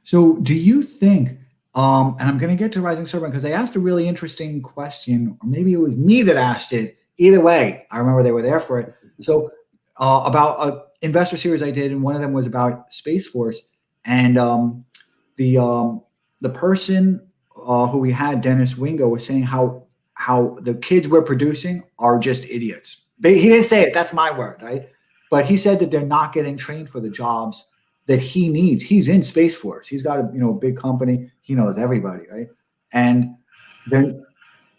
So do you think, and I'm going to get to Rising Serpent because they asked a really interesting question, or maybe it was me that asked it. Either way, I remember they were there for it. So about an investor series I did, and one of them was about Space Force, and the person who we had, Dennis Wingo, was saying how the kids we're producing are just idiots. He didn't say it. That's my word, right? But he said that they're not getting trained for the jobs that he needs. He's in Space Force. He's got a big company. He knows everybody, right? And then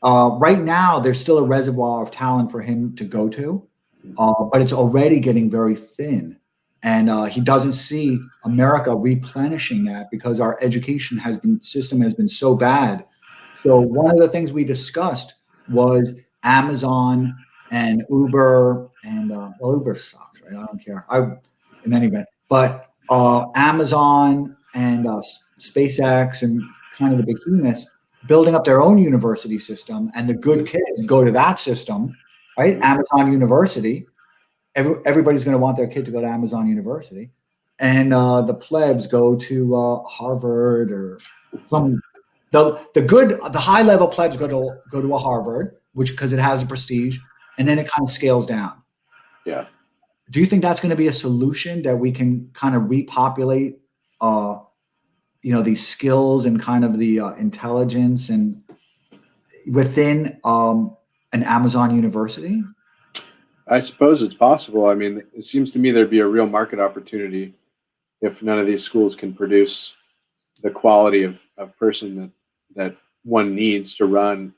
right now, there's still a reservoir of talent for him to go to, but it's already getting very thin. And he doesn't see America replenishing that because our education system has been so bad. So one of the things we discussed was Amazon and Uber, and Uber sucks, right? I don't care. In any event, but Amazon and SpaceX and kind of the behemoths building up their own university system, and the good kids go to that system, right? Amazon University. Everybody's going to want their kid to go to Amazon University, and the plebs go to Harvard or some the high level plebs go to a Harvard, which because it has a prestige, and then it kind of scales down. Yeah. Do you think that's going to be a solution that we can kind of repopulate, these skills and kind of the intelligence and within an Amazon university? I suppose it's possible. I mean, it seems to me there'd be a real market opportunity if none of these schools can produce the quality of person that one needs to run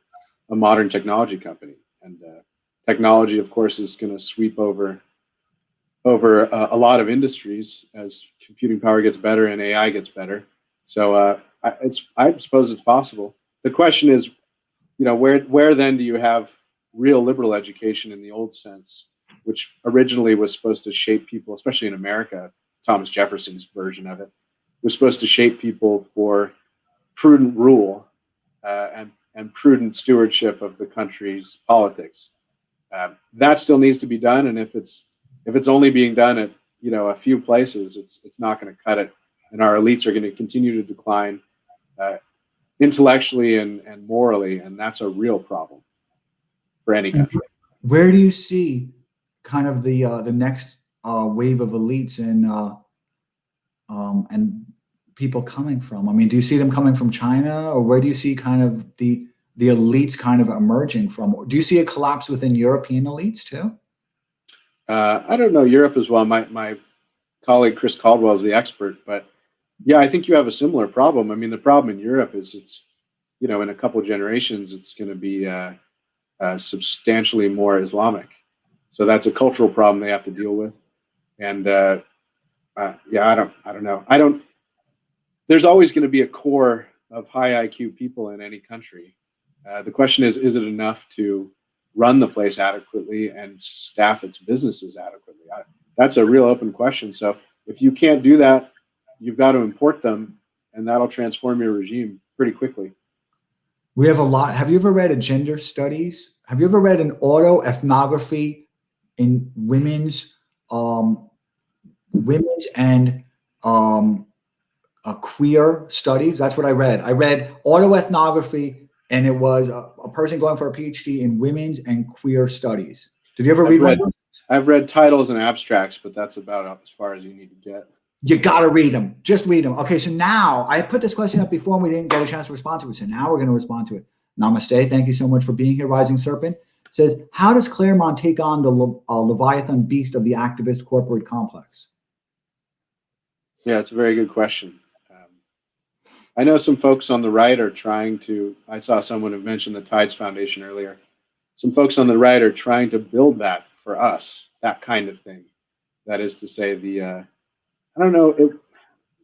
a modern technology company. And technology, of course, is going to sweep over a lot of industries as computing power gets better and AI gets better. So I suppose it's possible. The question is, where then do you have real liberal education in the old sense, which originally was supposed to shape people, especially in America? Thomas Jefferson's version of it was supposed to shape people for prudent rule and prudent stewardship of the country's politics. That still needs to be done, and if it's only being done at a few places, it's not going to cut it, and our elites are going to continue to decline intellectually and morally, and that's a real problem for any country. Where do you see kind of the next wave of elites and people coming from? I mean, do you see them coming from China, or where do you see kind of the elites kind of emerging from? Do you see a collapse within European elites too? I don't know Europe as well. My colleague Chris Caldwell is the expert, but yeah, I think you have a similar problem. I mean, the problem in Europe is it's in a couple of generations it's going to be substantially more Islamic, so that's a cultural problem they have to deal with. And yeah, I don't know. There's always going to be a core of high IQ people in any country. The question is it enough to run the place adequately and staff its businesses adequately? That's a real open question. So if you can't do that, you've got to import them, and that'll transform your regime pretty quickly. We have a lot. Have you ever read a gender studies? Have you ever read an autoethnography in women's and queer studies? That's what I read. I read autoethnography, and it was a person going for a PhD in women's and queer studies. Did you ever read one? I've read titles and abstracts, but that's about as far as you need to get. You got to read them. Just read them. Okay, so now I put this question up before and we didn't get a chance to respond to it. So now we're going to respond to it. Namaste. Thank you so much for being here, Rising Serpent. It says, how does Claremont take on the Leviathan beast of the activist corporate complex? Yeah, it's a very good question. I know some folks on the right are trying to, I saw someone who mentioned the Tides Foundation earlier. Some folks on the right are trying to build that for us, that kind of thing. That is to say, I don't know,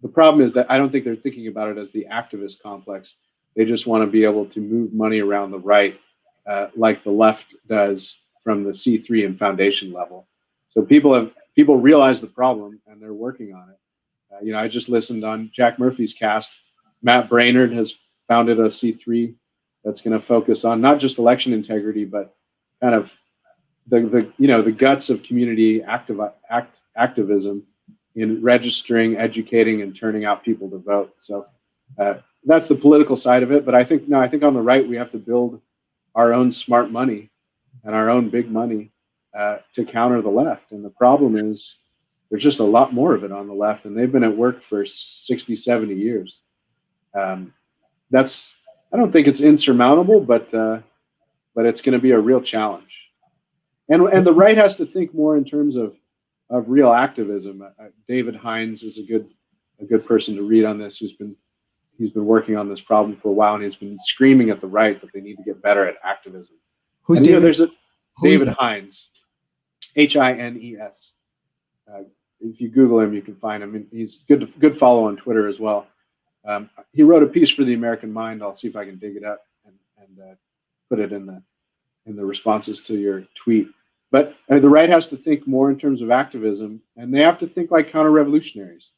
the problem is that I don't think they're thinking about it as the activist complex. They just want to be able to move money around the right, like the left does from the C3 and foundation level. So people realize the problem and they're working on it. I just listened on Jack Murphy's cast. Matt Brainerd has founded a C3 that's going to focus on not just election integrity, but kind of the guts of community activism in registering, educating, and turning out people to vote. So that's the political side of it. But I think on the right we have to build our own smart money and our own big money to counter the left. And the problem is there's just a lot more of it on the left, and they've been at work for 60, 70 years. I don't think it's insurmountable, but it's going to be a real challenge. And the right has to think more in terms of real activism. David Hines is a good person to read on this. He's been working on this problem for a while, and he's been screaming at the right that they need to get better at activism. Who's David? David Hines, Hines. If you Google him, you can find him. He's good follow on Twitter as well. He wrote a piece for the American Mind. I'll see if I can dig it up and put it in the responses to your tweet. But the right has to think more in terms of activism, and they have to think like counter-revolutionaries.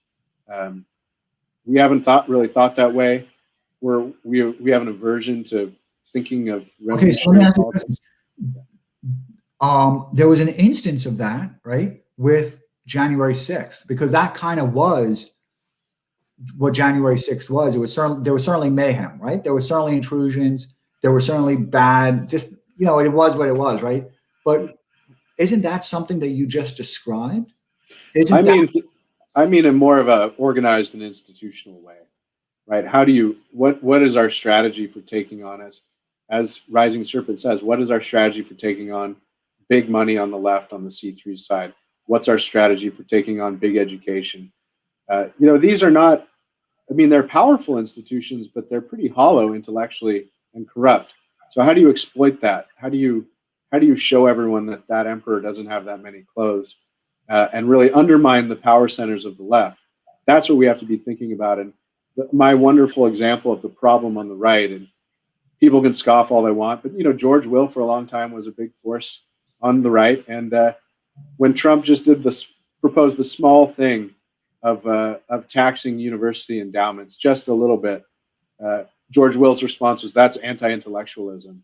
We haven't really thought that way. We have an aversion to thinking of revolutionary politics. There was an instance of that, right, with January 6th, because that kind of was what January 6th was. There was certainly mayhem, right? There were certainly intrusions. There were certainly bad, just, it was what it was, right? But isn't that something that you just described? I mean in more of a organized and institutional way, right? What is our strategy for taking on, as Rising Serpent says, what is our strategy for taking on big money on the left, on the C3 side? What's our strategy for taking on big education? These are not, they're powerful institutions, but they're pretty hollow intellectually and corrupt. So how do you exploit that? How do you show everyone that emperor doesn't have that many clothes, and really undermine the power centers of the left? That's what we have to be thinking about. And my wonderful example of the problem on the right, and people can scoff all they want, but George Will for a long time was a big force on the right. And when Trump just proposed the small thing of taxing university endowments just a little bit, George Will's response was, that's anti-intellectualism,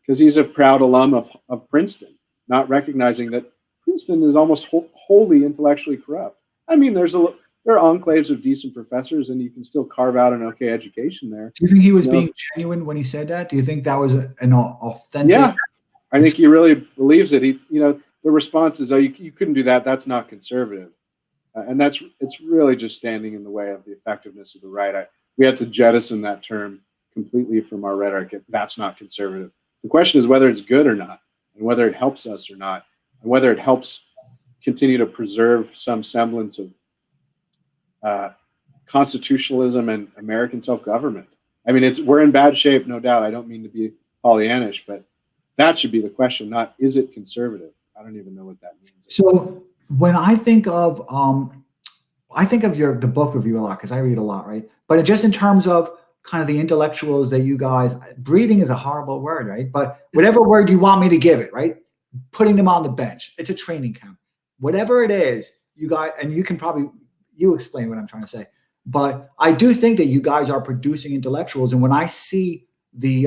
because he's a proud alum of Princeton, not recognizing that Princeton is almost wholly intellectually corrupt. There are enclaves of decent professors, and you can still carve out an okay education there. Do you think he was being genuine when he said that? Do you think that was an authentic? Yeah, I think he really believes it. The response is, "Oh, you couldn't do that. That's not conservative," and it's really just standing in the way of the effectiveness of the right. We have to jettison that term completely from our rhetoric. That's not conservative. The question is whether it's good or not, and whether it helps us or not, and whether it helps continue to preserve some semblance of constitutionalism and American self-government. We're in bad shape, no doubt. I don't mean to be Pollyannish, but that should be the question, not is it conservative? I don't even know what that means. So when I think of the book review a lot, because I read a lot, right? But just in terms of kind of the intellectuals that you guys, breeding is a horrible word, right? But whatever word you want me to give it, right? Putting them on the bench. It's a training camp. Whatever it is, you guys, and you explain what I'm trying to say. But I do think that you guys are producing intellectuals. And when I see the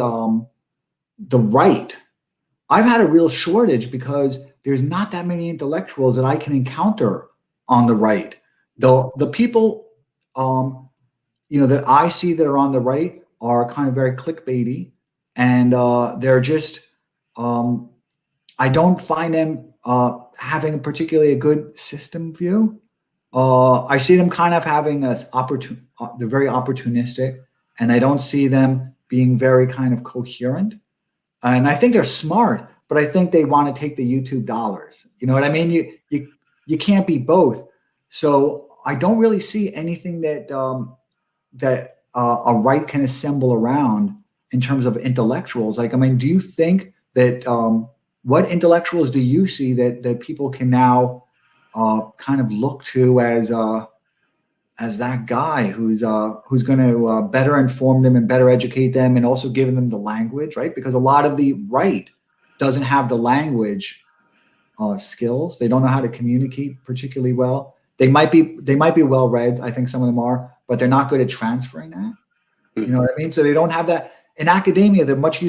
right, I've had a real shortage because there's not that many intellectuals that I can encounter on the right. The people, that I see that are on the right are kind of very clickbaity, and they're just, I don't find them having particularly a good system view. I see them kind of having they're very opportunistic, and I don't see them being very kind of coherent. And I think they're smart, but I think they want to take the YouTube dollars. You know what I mean? You can't be both. So I don't really see anything that a right can assemble around in terms of intellectuals. Do you think that what intellectuals do you see that people can now kind of look to as that guy who's going to better inform them and better educate them, and also giving them the language, right? Because a lot of the right doesn't have the language skills. They don't know how to communicate particularly well. They might be well read. I think some of them are, but they're not good at transferring that. You know what I mean? So they don't have that. In academia, they're much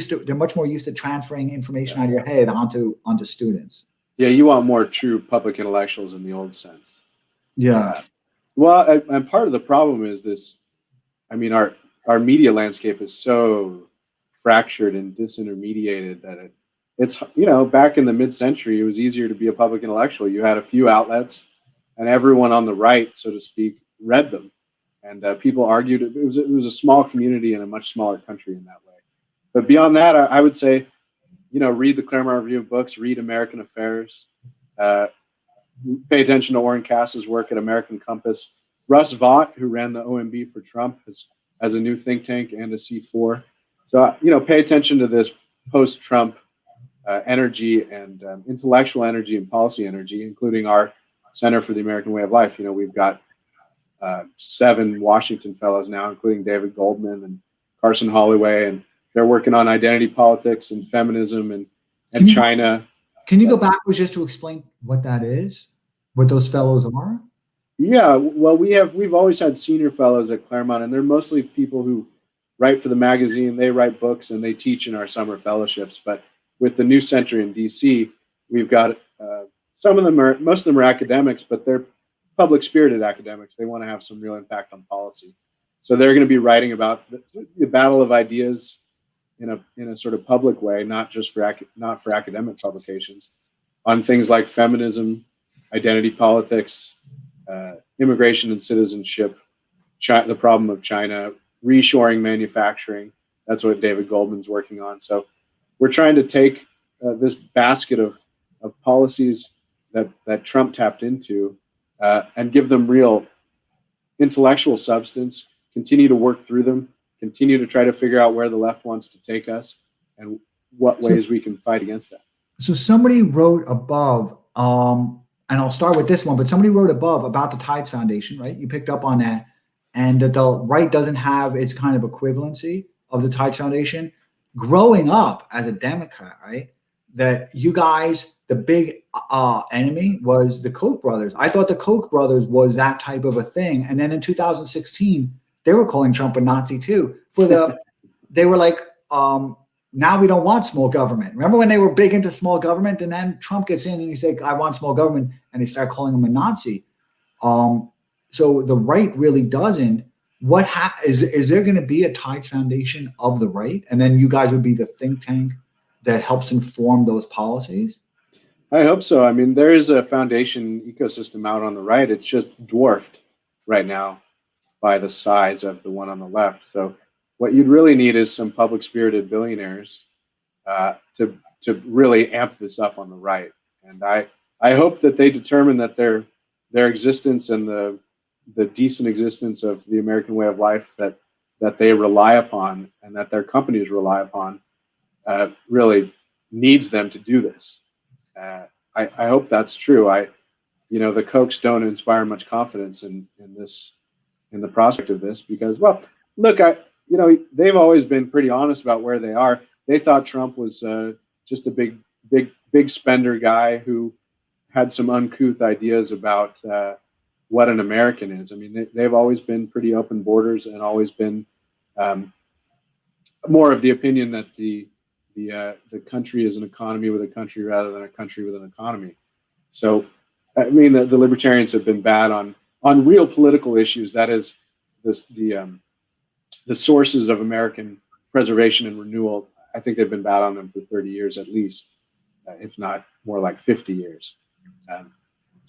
more used to transferring information out of your head onto students. Yeah, you want more true public intellectuals in the old sense. Yeah. Well, and part of the problem is this. Our media landscape is so fractured and disintermediated that it's back in the mid-century, it was easier to be a public intellectual. You had a few outlets, and everyone on the right, so to speak, read them, and people argued. It was a small community in a much smaller country in that way. But beyond that, I would say, read the Claremont Review of Books, read American Affairs, pay attention to Orrin Cass's work at American Compass. Russ Vought, who ran the OMB for Trump, has a new think tank and a C4. So, pay attention to this post-Trump energy and intellectual energy and policy energy, including our Center for the American Way of Life. We've got 7 Washington fellows now, including David Goldman and Carson Holloway, and they're working on identity politics and feminism and China. Can you go backwards just to explain what that is, what those fellows are? Yeah, well, we've always had senior fellows at Claremont, and they're mostly people who write for the magazine. They write books and they teach in our summer fellowships. But with the new center in DC, we've got most of them are academics, but they're public-spirited academics. They want to have some real impact on policy. So they're going to be writing about the battle of ideas in a sort of public way, not just for academic publications, on things like feminism, identity politics, immigration and citizenship, the problem of China, reshoring manufacturing. That's what David Goldman's working on. So we're trying to take this basket of policies that Trump tapped into and give them real intellectual substance, continue to work through them, continue to try to figure out where the left wants to take us and what ways we can fight against that. So somebody wrote above, and I'll start with this one, but somebody wrote above about the Tides Foundation, right? You picked up on that, and that the right doesn't have its kind of equivalency of the Tides Foundation. Growing up as a Democrat, right, that you guys, the big enemy was the Koch brothers. I thought the Koch brothers was that type of a thing. And then in 2016, they were calling Trump a Nazi too. They were like, now we don't want small government. Remember when they were big into small government, and then Trump gets in and you say, I want small government, and they start calling him a Nazi. So the right really doesn't. Is there going to be a Tides Foundation of the right? And then you guys would be the think tank that helps inform those policies? I hope so. I mean, there is a foundation ecosystem out on the right. It's just dwarfed right now by the size of the one on the left. So what you'd really need is some public-spirited billionaires to really amp this up on the right. And I hope that they determine that their existence and the decent existence of the American way of life that they rely upon and that their companies rely upon really needs them to do this. I hope that's true. The Kochs don't inspire much confidence in the prospect of this because, well, look, they've always been pretty honest about where they are. They thought Trump was just a big spender guy who had some uncouth ideas about what an American is. I mean, they've always been pretty open borders and always been more of the opinion that the country is an economy with a country rather than a country with an economy. So, I mean, the libertarians have been bad on real political issues. That is, the sources of American preservation and renewal. I think they've been bad on them for 30 years at least, if not more like 50 years.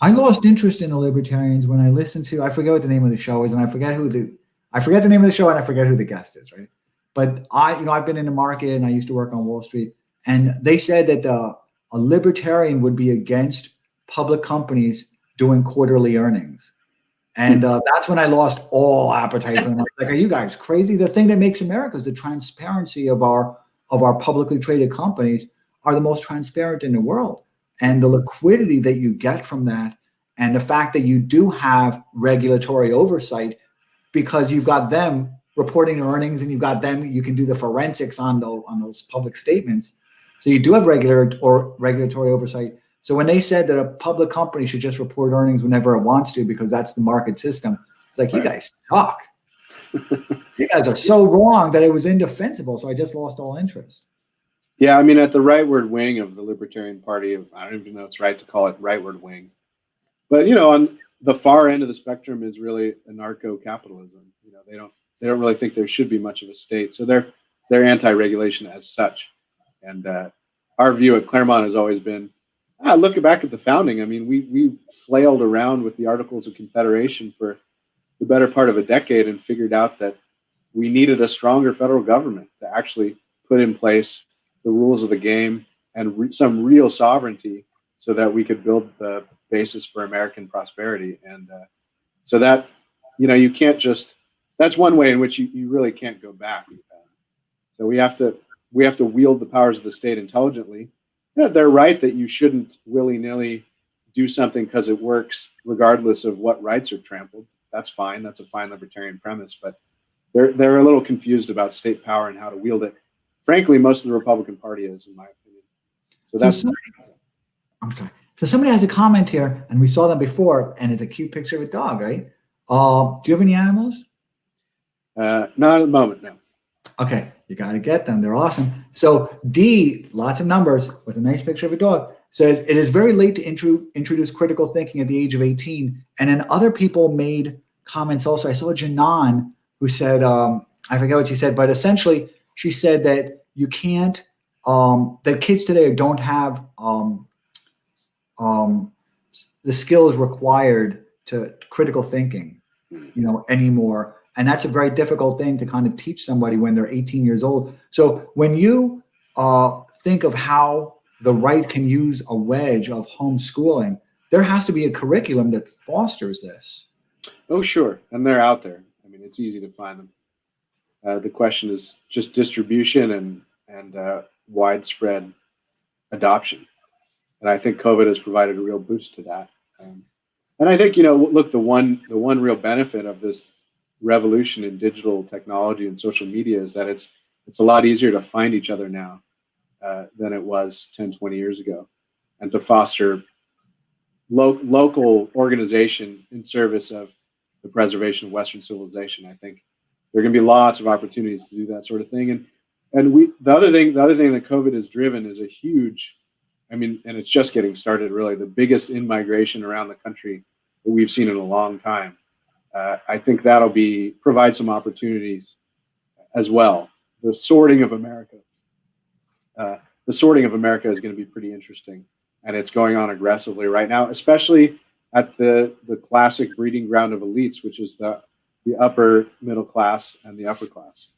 I lost interest in the libertarians when I listened to, I forget what the name of the show is, and I forget the name of the show, and I forget who the guest is, right? But I've been in the market and I used to work on Wall Street, and they said that a libertarian would be against public companies doing quarterly earnings. And that's when I lost all appetite for them. Like, are you guys crazy? The thing that makes America is the transparency of our publicly traded companies are the most transparent in the world. And the liquidity that you get from that, and the fact that you do have regulatory oversight because you've got them reporting their earnings and you've got them, you can do the forensics on those public statements. So you do have regulatory oversight. So when they said that a public company should just report earnings whenever it wants to because that's the market system, it's like, you guys suck. You guys are so wrong that it was indefensible. So I just lost all interest. Yeah, I mean, at the rightward wing of the Libertarian Party, I don't even know it's right to call it rightward wing. But, on the far end of the spectrum is really anarcho-capitalism. They don't really think there should be much of a state. So they're anti-regulation as such. And our view at Claremont has always been, look back at the founding. I mean, we flailed around with the Articles of Confederation for the better part of a decade and figured out that we needed a stronger federal government to actually put in place the rules of the game and some real sovereignty so that we could build the basis for American prosperity. And so that, you can't just, that's one way in which you really can't go back. So we have to wield the powers of the state intelligently. Yeah, they're right that you shouldn't willy-nilly do something because it works regardless of what rights are trampled. That's fine. That's a fine libertarian premise, but they're a little confused about state power and how to wield it. Frankly, most of the Republican Party is, in my opinion. So that's. I'm sorry. So somebody has a comment here, and we saw them before, and it's a cute picture of a dog, right? Do you have any animals? Not at the moment, no. Okay, you got to get them. They're awesome. So D, lots of numbers with a nice picture of a dog. says it is very late to introduce critical thinking at the age of 18. And then other people made comments also. I saw Janan who said, I forget what she said, but essentially she said that you can't, that kids today don't have the skills required to critical thinking, anymore. And that's a very difficult thing to kind of teach somebody when they're 18 years old. So when you think of how the right can use a wedge of homeschooling, there has to be a curriculum that fosters this. Oh, sure. And they're out there. I mean, it's easy to find them. The question is just distribution and widespread adoption. And I think COVID has provided a real boost to that. And I think, look, the one real benefit of this revolution in digital technology and social media is that it's a lot easier to find each other now than it was 10, 20 years ago, and to foster local organization in service of the preservation of Western civilization. I think there are going to be lots of opportunities to do that sort of thing. And the other thing that COVID has driven is a huge, and it's just getting started, really, the biggest in-migration around the country that we've seen in a long time. I think that'll provide some opportunities as well. The sorting of America is going to be pretty interesting, and it's going on aggressively right now, especially at the classic breeding ground of elites, which is the upper middle class and the upper class.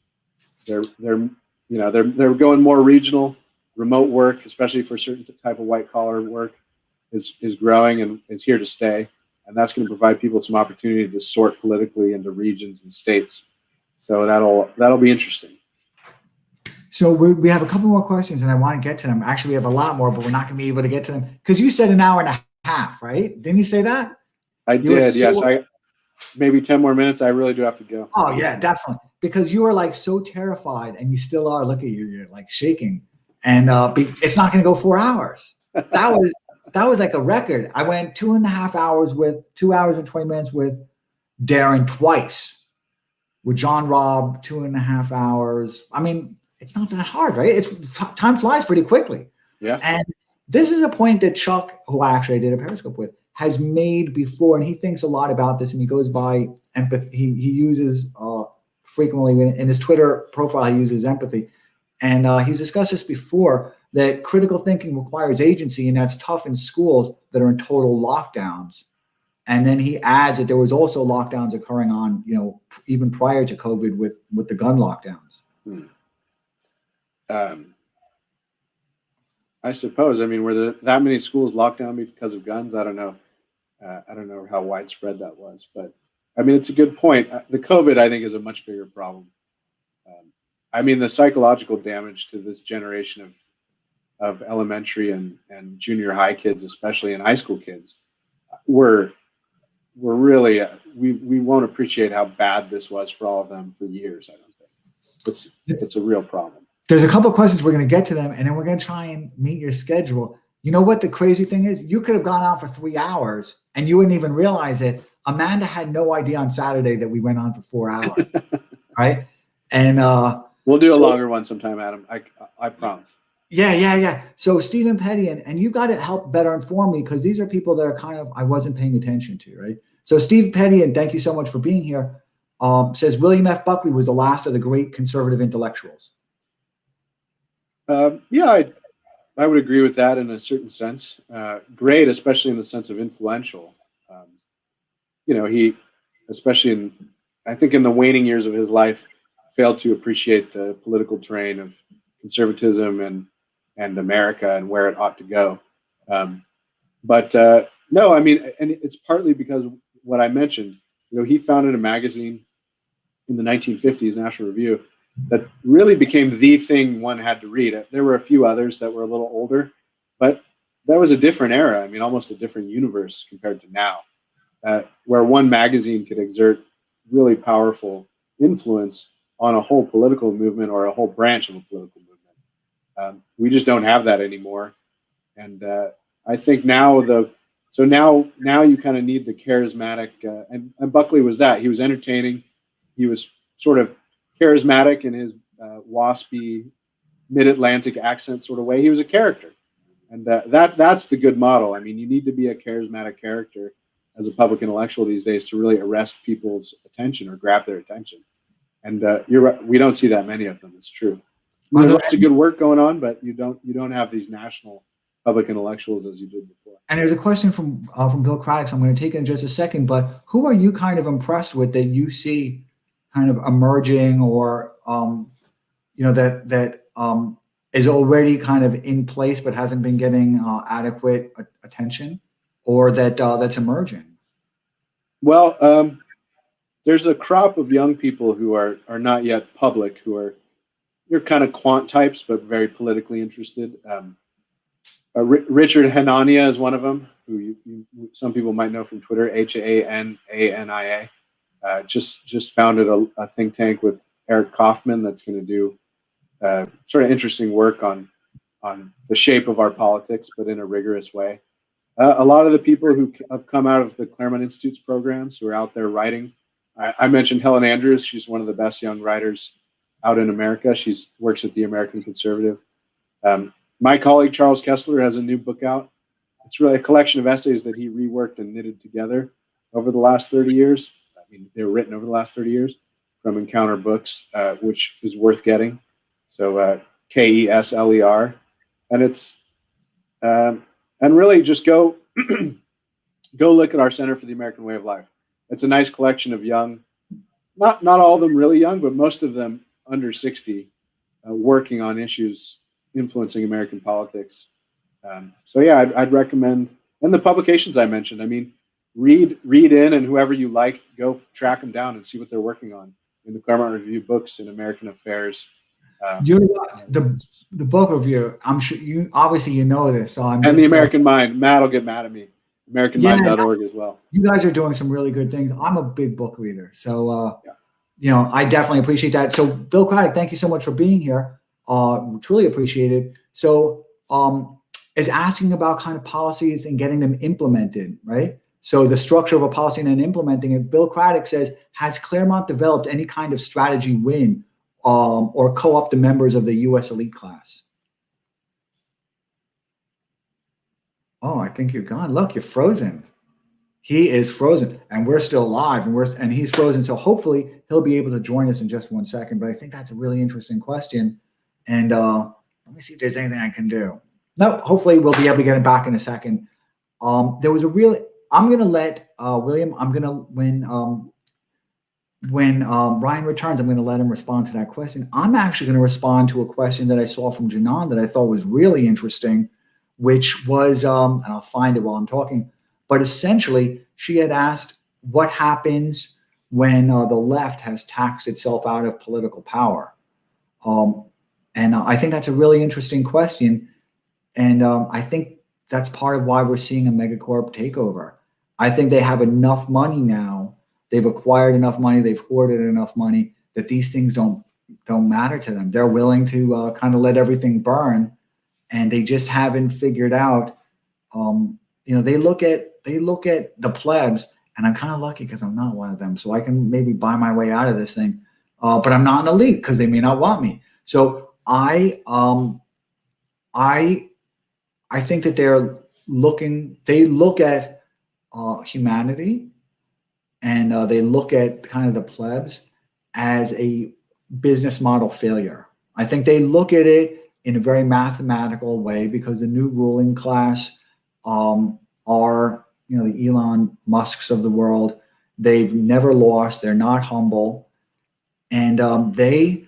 They're going more regional. Remote work, especially for certain type of white collar work, is growing and is here to stay. And that's going to provide people some opportunity to sort politically into regions and states. So that'll be interesting. So we have a couple more questions, and I want to get to them. Actually, we have a lot more, but we're not going to be able to get to them because you said an hour and a half, right? Didn't you say that? I did. Yes. Maybe 10 more minutes. I really do have to go. Oh yeah, definitely. Because you were like so terrified, and you still are. Look at you. You're like shaking. And it's not going to go 4 hours. That was like a record. I went 2.5 hours with 2 hours and 20 minutes with Darren twice. With John Robb, 2.5 hours. It's not that hard, right? Time flies pretty quickly. Yeah. And this is a point that Chuck, who I did a Periscope with, has made before, and he thinks a lot about this, and he goes by empathy. He uses frequently in his Twitter profile, he uses empathy. And he's discussed this before, that critical thinking requires agency, and that's tough in schools that are in total lockdowns. And then he adds that there was also lockdowns occurring on, even prior to COVID with the gun lockdowns. I suppose. Were that many schools locked down because of guns? I don't know. I don't know how widespread that was, but it's a good point. The COVID, I think, is a much bigger problem. The psychological damage to this generation of elementary and junior high kids, especially, and high school kids, we're really we won't appreciate how bad this was for all of them for years. I don't think it's a real problem. There's a couple of questions. We're going to get to them, and then we're going to try and meet your schedule. You know what the crazy thing is? You could have gone on for 3 hours, and you wouldn't even realize it. Amanda had no idea on Saturday that we went on for 4 hours, right? And we'll do a longer one sometime, Adam. I promise. Yeah. So Stephen Petty, and you got to help better inform me, because these are people that are kind of, I wasn't paying attention to, right? So Steve Petty, and thank you so much for being here, says William F. Buckley was the last of the great conservative intellectuals. Yeah, I would agree with that in a certain sense. Great, especially in the sense of influential. He, especially I think in the waning years of his life, failed to appreciate the political terrain of conservatism and America and where it ought to go. No, and it's partly because of what I mentioned. He founded a magazine in the 1950s, National Review, that really became the thing one had to read. There were a few others that were a little older, but that was a different era. Almost a different universe compared to now, where one magazine could exert really powerful influence on a whole political movement or a whole branch of a political movement. We just don't have that anymore. And I think now you kind of need the charismatic, and Buckley was that. He was entertaining. He was sort of charismatic in his waspy mid-Atlantic accent sort of way. He was a character. And that's the good model. I mean, you need to be a charismatic character as a public intellectual these days to really arrest people's attention or grab their attention. And you're right, we don't see that many of them. It's true. And there's lots of good work going on, but you don't have these national public intellectuals as you did before. And there's a question from Bill Craddock, so I'm going to take it in just a second. But who are you kind of impressed with that you see kind of emerging, or that is already kind of in place but hasn't been getting adequate attention, or that's emerging? Well, there's a crop of young people who are not yet public, you're kind of quant types, but very politically interested. Richard Hanania is one of them, who some people might know from Twitter, Hanania. Just founded a think tank with Eric Kaufman that's going to do sort of interesting work on the shape of our politics, but in a rigorous way. A lot of the people who have come out of the Claremont Institute's programs, who are out there writing. I mentioned Helen Andrews. She's one of the best young writers out in America. She works at the American Conservative. My colleague, Charles Kessler, has a new book out. It's really a collection of essays that he reworked and knitted together over the last 30 years. I mean, they were written over the last 30 years from Encounter Books, which is worth getting. So Kesler. And it's, and really just go look at our Center for the American Way of Life. It's a nice collection of young, not all of them really young, but most of them under 60, working on issues influencing American politics. So yeah, I'd recommend, and the publications I mentioned. I mean, read in, and whoever you like, go track them down and see what they're working on in the Claremont Review books in American Affairs. The book review. I'm sure you obviously know this, so I'm. And the American Mind. Matt will get mad at me. AmericanMind.org as well. You guys are doing some really good things. I'm a big book reader, so I definitely appreciate that. So, Bill Craddock, thank you so much for being here. Truly appreciate it. So, is asking about kind of policies and getting them implemented, right? So, the structure of a policy and then implementing it. Bill Craddock says, has Claremont developed any kind of strategy win or co-opt the members of the U.S. elite class? Oh, I think you're gone. Look, you're frozen. He is frozen, and we're still live, and he's frozen. So hopefully he'll be able to join us in just 1 second. But I think that's a really interesting question. And let me see if there's anything I can do. No, hopefully we'll be able to get him back in a second. There was I'm going to let William. I'm going to when Ryan returns, I'm going to let him respond to that question. I'm actually going to respond to a question that I saw from Janan that I thought was really interesting, which was, and I'll find it while I'm talking, but essentially she had asked what happens when the left has taxed itself out of political power. And I think that's a really interesting question. And I think that's part of why we're seeing a megacorp takeover. I think they have enough money now. They've acquired enough money. They've hoarded enough money that these things don't matter to them. They're willing to kind of let everything burn. And they just haven't figured out, they look at the plebs, and I'm kind of lucky because I'm not one of them. So I can maybe buy my way out of this thing. But I'm not an elite because they may not want me. So I think that they look at humanity, and they look at kind of the plebs as a business model failure. I think they look at it in a very mathematical way because the new ruling class are, the Elon Musks of the world. They've never lost. They're not humble. And they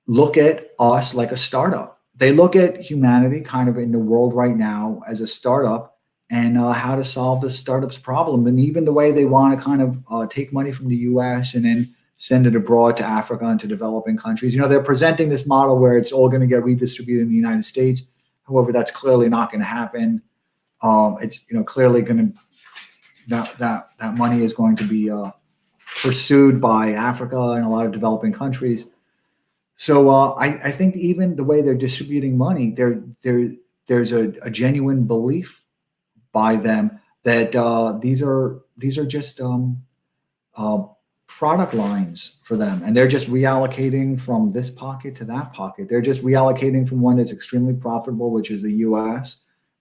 look at us like a startup. They look at humanity kind of in the world right now as a startup, and how to solve the startup's problem. And even the way they want to kind of take money from the US and then send it abroad to Africa and to developing countries. They're presenting this model where it's all going to get redistributed in the United States. However, that's clearly not going to happen. It's clearly going to that money is going to be pursued by Africa and a lot of developing countries. So I think even the way they're distributing money, there's a genuine belief by them that these are just product lines for them, and they're just reallocating from this pocket to that pocket. They're just reallocating from one that's extremely profitable, which is the U.S.,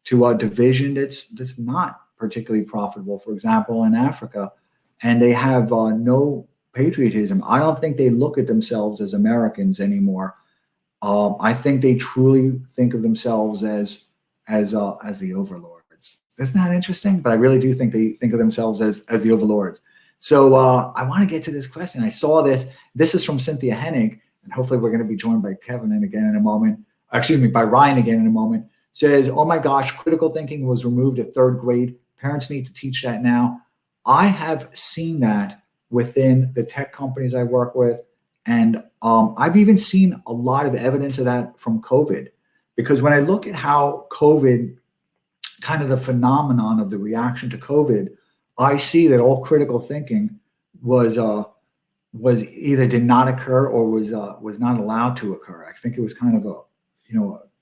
to a division that's not particularly profitable, for example, in Africa, and they have no patriotism. I don't think they look at themselves as Americans anymore. I think they truly think of themselves as the overlords. Isn't that interesting? But I really do think they think of themselves as the overlords. So I want to get to this question. I saw this. This is from Cynthia Hennig, and hopefully we're going to be joined by Kevin again in a moment. Excuse me, by Ryan again in a moment. Says, oh my gosh, critical thinking was removed at 3rd grade. Parents need to teach that now. I have seen that within the tech companies I work with. And I've even seen a lot of evidence of that from COVID. Because when I look at how COVID, kind of the phenomenon of the reaction to COVID, I see that all critical thinking was either did not occur or was not allowed to occur. I think it was kind of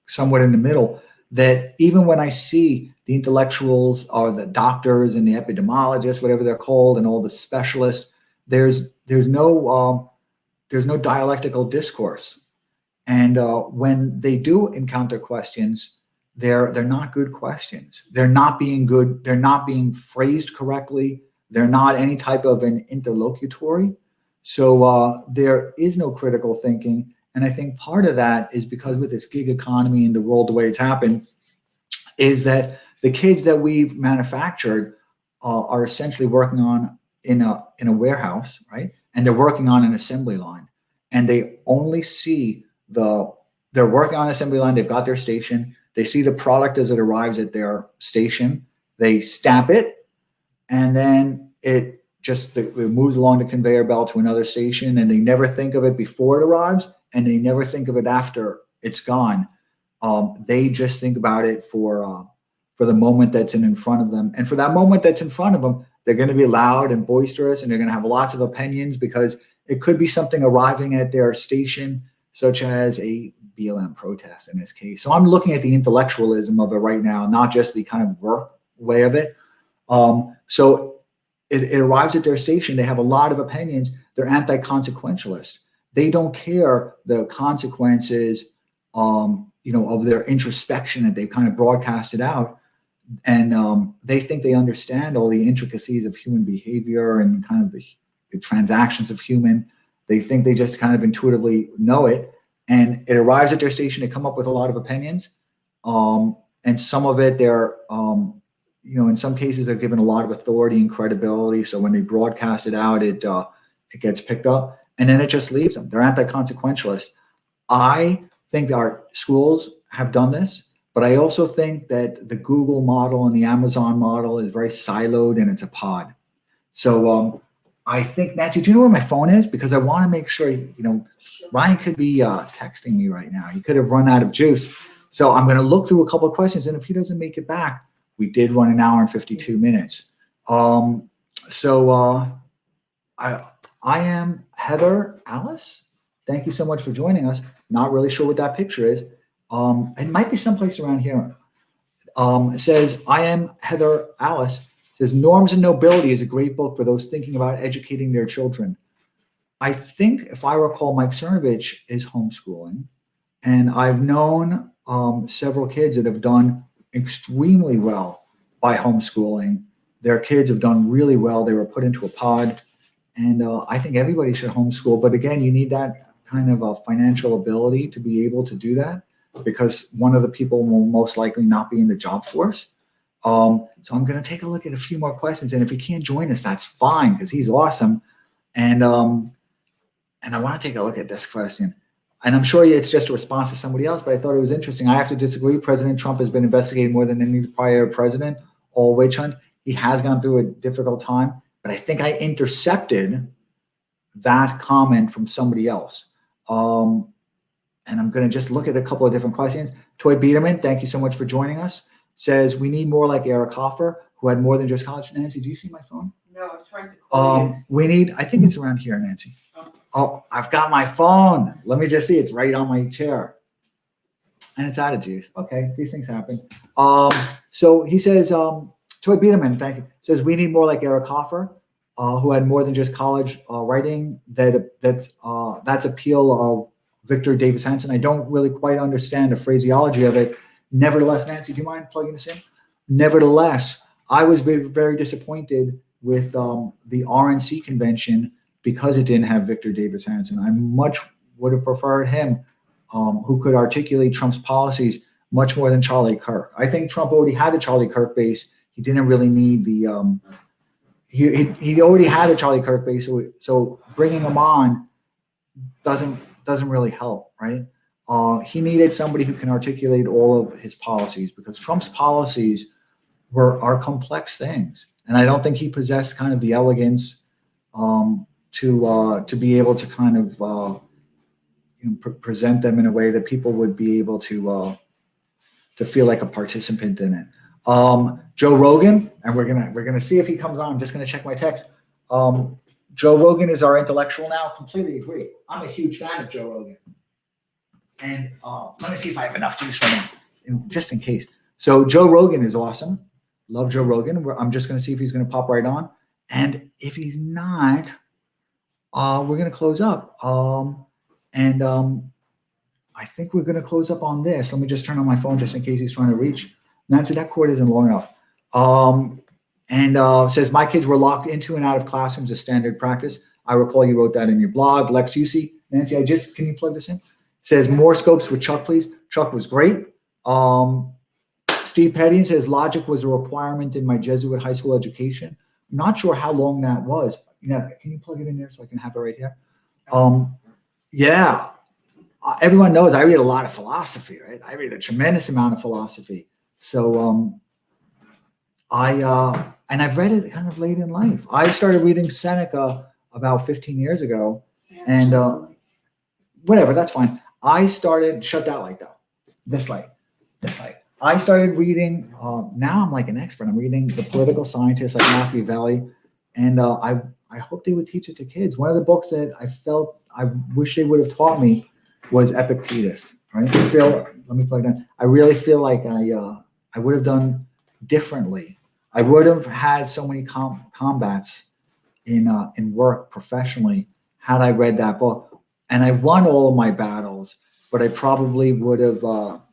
somewhat in the middle. That even when I see the intellectuals or the doctors and the epidemiologists, whatever they're called, and all the specialists, there's no dialectical discourse. And when they do encounter questions, they're not good questions. They're not being good. They're not being phrased correctly. They're not any type of an interlocutory. So there is no critical thinking. And I think part of that is because with this gig economy and the world the way it's happened, is that the kids that we've manufactured are essentially working on in a warehouse, right? And they're working on an assembly line, and they only see they're working on an assembly line. They've got their station. They see the product as it arrives at their station. They stamp it, and then it moves along the conveyor belt to another station, and they never think of it before it arrives, and they never think of it after it's gone. They just think about it for the moment that's in front of them. And for that moment that's in front of them, they're going to be loud and boisterous, and they're going to have lots of opinions because it could be something arriving at their station, such as a BLM protest in this case. So I'm looking at the intellectualism of it right now, not just the kind of work way of it. So it arrives at their station. They have a lot of opinions. They're anti-consequentialists. They don't care the consequences, of their introspection that they've kind of broadcasted out. And they think they understand all the intricacies of human behavior and kind of the transactions of human. They think they just kind of intuitively know it. And it arrives at their station. They come up with a lot of opinions. And some of it, they're, in some cases, they're given a lot of authority and credibility. So when they broadcast it out, it gets picked up. And then it just leaves them. They're anti-consequentialists. I think our schools have done this, but I also think that the Google model and the Amazon model is very siloed, and it's a pod. So I think, Nancy, do you know where my phone is? Because I want to make sure, Ryan could be texting me right now. He could have run out of juice. So I'm going to look through a couple of questions, and if he doesn't make it back, we did run an hour and 52 minutes. I am Heather Alice. Thank you so much for joining us. Not really sure what that picture is. It might be someplace around here. It says, I am Heather Alice. It says, Norms and Nobility is a great book for those thinking about educating their children. I think, if I recall, Mike Cernovich is homeschooling. And I've known several kids that have done extremely well by homeschooling. Their kids have done really well. They were put into a pod. And I think everybody should homeschool. But again, you need that kind of a financial ability to be able to do that, because one of the people will most likely not be in the job force. So I'm going to take a look at a few more questions. And if he can't join us, that's fine, because he's awesome. And I want to take a look at this question. And I'm sure it's just a response to somebody else, but I thought it was interesting. I have to disagree. President Trump has been investigated more than any prior president, all witch hunt. He has gone through a difficult time, but I think I intercepted that comment from somebody else. And I'm going to just look at a couple of different questions. Toy Biederman, thank you so much for joining us. Says, we need more like Eric Hoffer, who had more than just college. Nancy, do you see my phone? No, I was trying to call you. I think it's around here, Nancy. Oh, I've got my phone. Let me just see. It's right on my chair. And it's out of juice. Okay, these things happen. So he says, Toy Biederman, thank you. Says, we need more like Eric Hoffer, who had more than just college writing. That's appeal of Victor Davis Hanson. I don't really quite understand the phraseology of it. Nevertheless, Nancy, do you mind plugging this in? Nevertheless, I was very, very disappointed with the RNC convention because it didn't have Victor Davis Hanson. I much would have preferred him, who could articulate Trump's policies much more than Charlie Kirk. I think Trump already had the Charlie Kirk base. He didn't really need the he already had the Charlie Kirk base, so bringing him on doesn't really help, right? He needed somebody who can articulate all of his policies, because Trump's policies are complex things, and I don't think he possessed kind of the elegance to be able to kind of present them in a way that people would be able to feel like a participant in it. Joe Rogan, and we're gonna see if he comes on. I'm just gonna check my text. Joe Rogan is our intellectual now. Completely agree. I'm a huge fan of Joe Rogan. And let me see if I have enough juice for him, just in case. So Joe Rogan is awesome. Love Joe Rogan. I'm just going to see if he's going to pop right on. And if he's not, we're going to close up. I think we're going to close up on this. Let me just turn on my phone just in case he's trying to reach. Nancy, that cord isn't long enough. Says, my kids were locked into and out of classrooms as standard practice. I recall you wrote that in your blog. Lex Usi. Nancy, can you plug this in? Says, more scopes with Chuck, please. Chuck was great. Steve Petty says, logic was a requirement in my Jesuit high school education. I'm not sure how long that was. Can you plug it in there so I can have it right here? Yeah. Everyone knows I read a lot of philosophy, right? I read a tremendous amount of philosophy. So and I've read it kind of late in life. I started reading Seneca about 15 years ago, and whatever, that's fine. I started, shut that light though. This light. I started reading, now I'm like an expert. I'm reading the political scientists like Machiavelli, and I hope they would teach it to kids. One of the books that I felt I wish they would have taught me was Epictetus, right? Let me plug that. I really feel like I would have done differently. I would have had so many combats in work professionally had I read that book. And I won all of my battles, but I probably would have not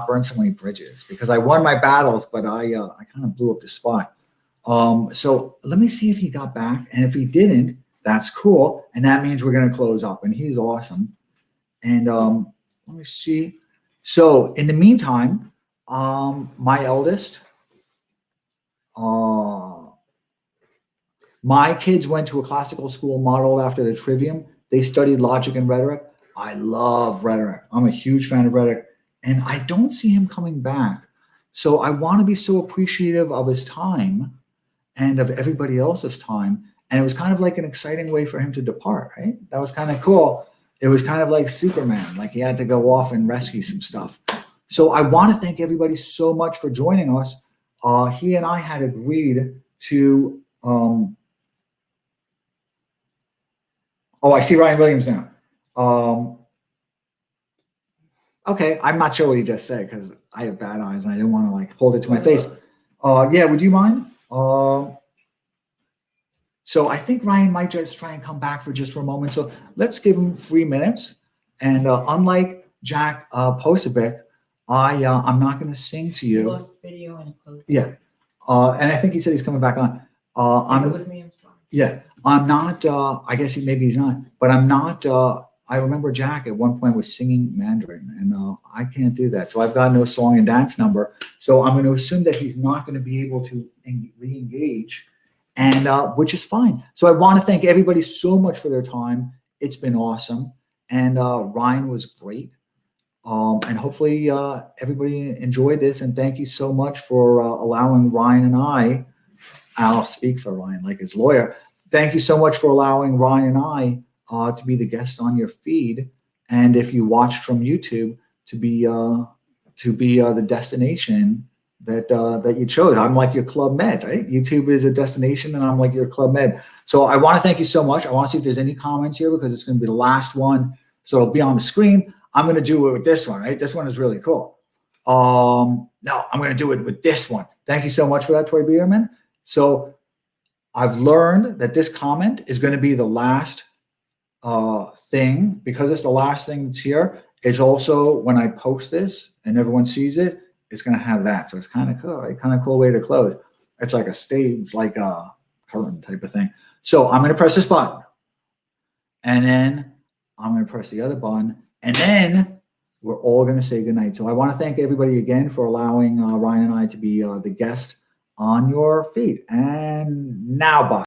burned so many bridges, because I won my battles, but I kind of blew up the spot. So let me see if he got back, and if he didn't, that's cool, and that means we're going to close up. And he's awesome. And let me see. So in the meantime, my eldest, my kids went to a classical school modeled after the Trivium. They studied logic and rhetoric. I love rhetoric. I'm a huge fan of rhetoric, and I don't see him coming back. So I want to be so appreciative of his time and of everybody else's time. And it was kind of like an exciting way for him to depart, right? That was kind of cool. It was kind of like Superman, like he had to go off and rescue some stuff. So I want to thank everybody so much for joining us. He and I had agreed to, I see Ryan Williams now. Okay, I'm not sure what he just said because I have bad eyes and I didn't want to like hold it to my face. Yeah, would you mind? So I think Ryan might just try and come back for a moment. So let's give him 3 minutes. And unlike Jack Posobiec, I'm not going to sing to you. Lost video and closed. Yeah, and I think he said he's coming back on. I'm with me. I'm sorry. Yeah, I'm not. I guess maybe he's not, but I'm not. I remember Jack at one point was singing Mandarin, and I can't do that. So I've got no song and dance number. So I'm going to assume that he's not going to be able to re-engage, and which is fine. So I want to thank everybody so much for their time. It's been awesome, and Ryan was great. And hopefully everybody enjoyed this. And thank you so much for allowing Ryan and I'll speak for Ryan like his lawyer. Thank you so much for allowing Ryan and I to be the guest on your feed. And if you watched from YouTube, to be the destination that you chose. I'm like your Club Med, right? YouTube is a destination and I'm like your Club Med. So I want to thank you so much. I want to see if there's any comments here because it's going to be the last one. So it'll be on the screen. I'm going to do it with this one, right? This one is really cool. No, I'm going to do it with this one. Thank you so much for that, Toy Biederman. So I've learned that this comment is going to be the last thing. Because it's the last thing that's here, is also when I post this and everyone sees it, it's going to have that. So it's kind of cool, right? Kind of cool way to close. It's like a stage, like a curtain type of thing. So I'm going to press this button, and then I'm going to press the other button, and then we're all going to say goodnight. So I want to thank everybody again for allowing Ryan and I to be the guest on your feed. And now, bye.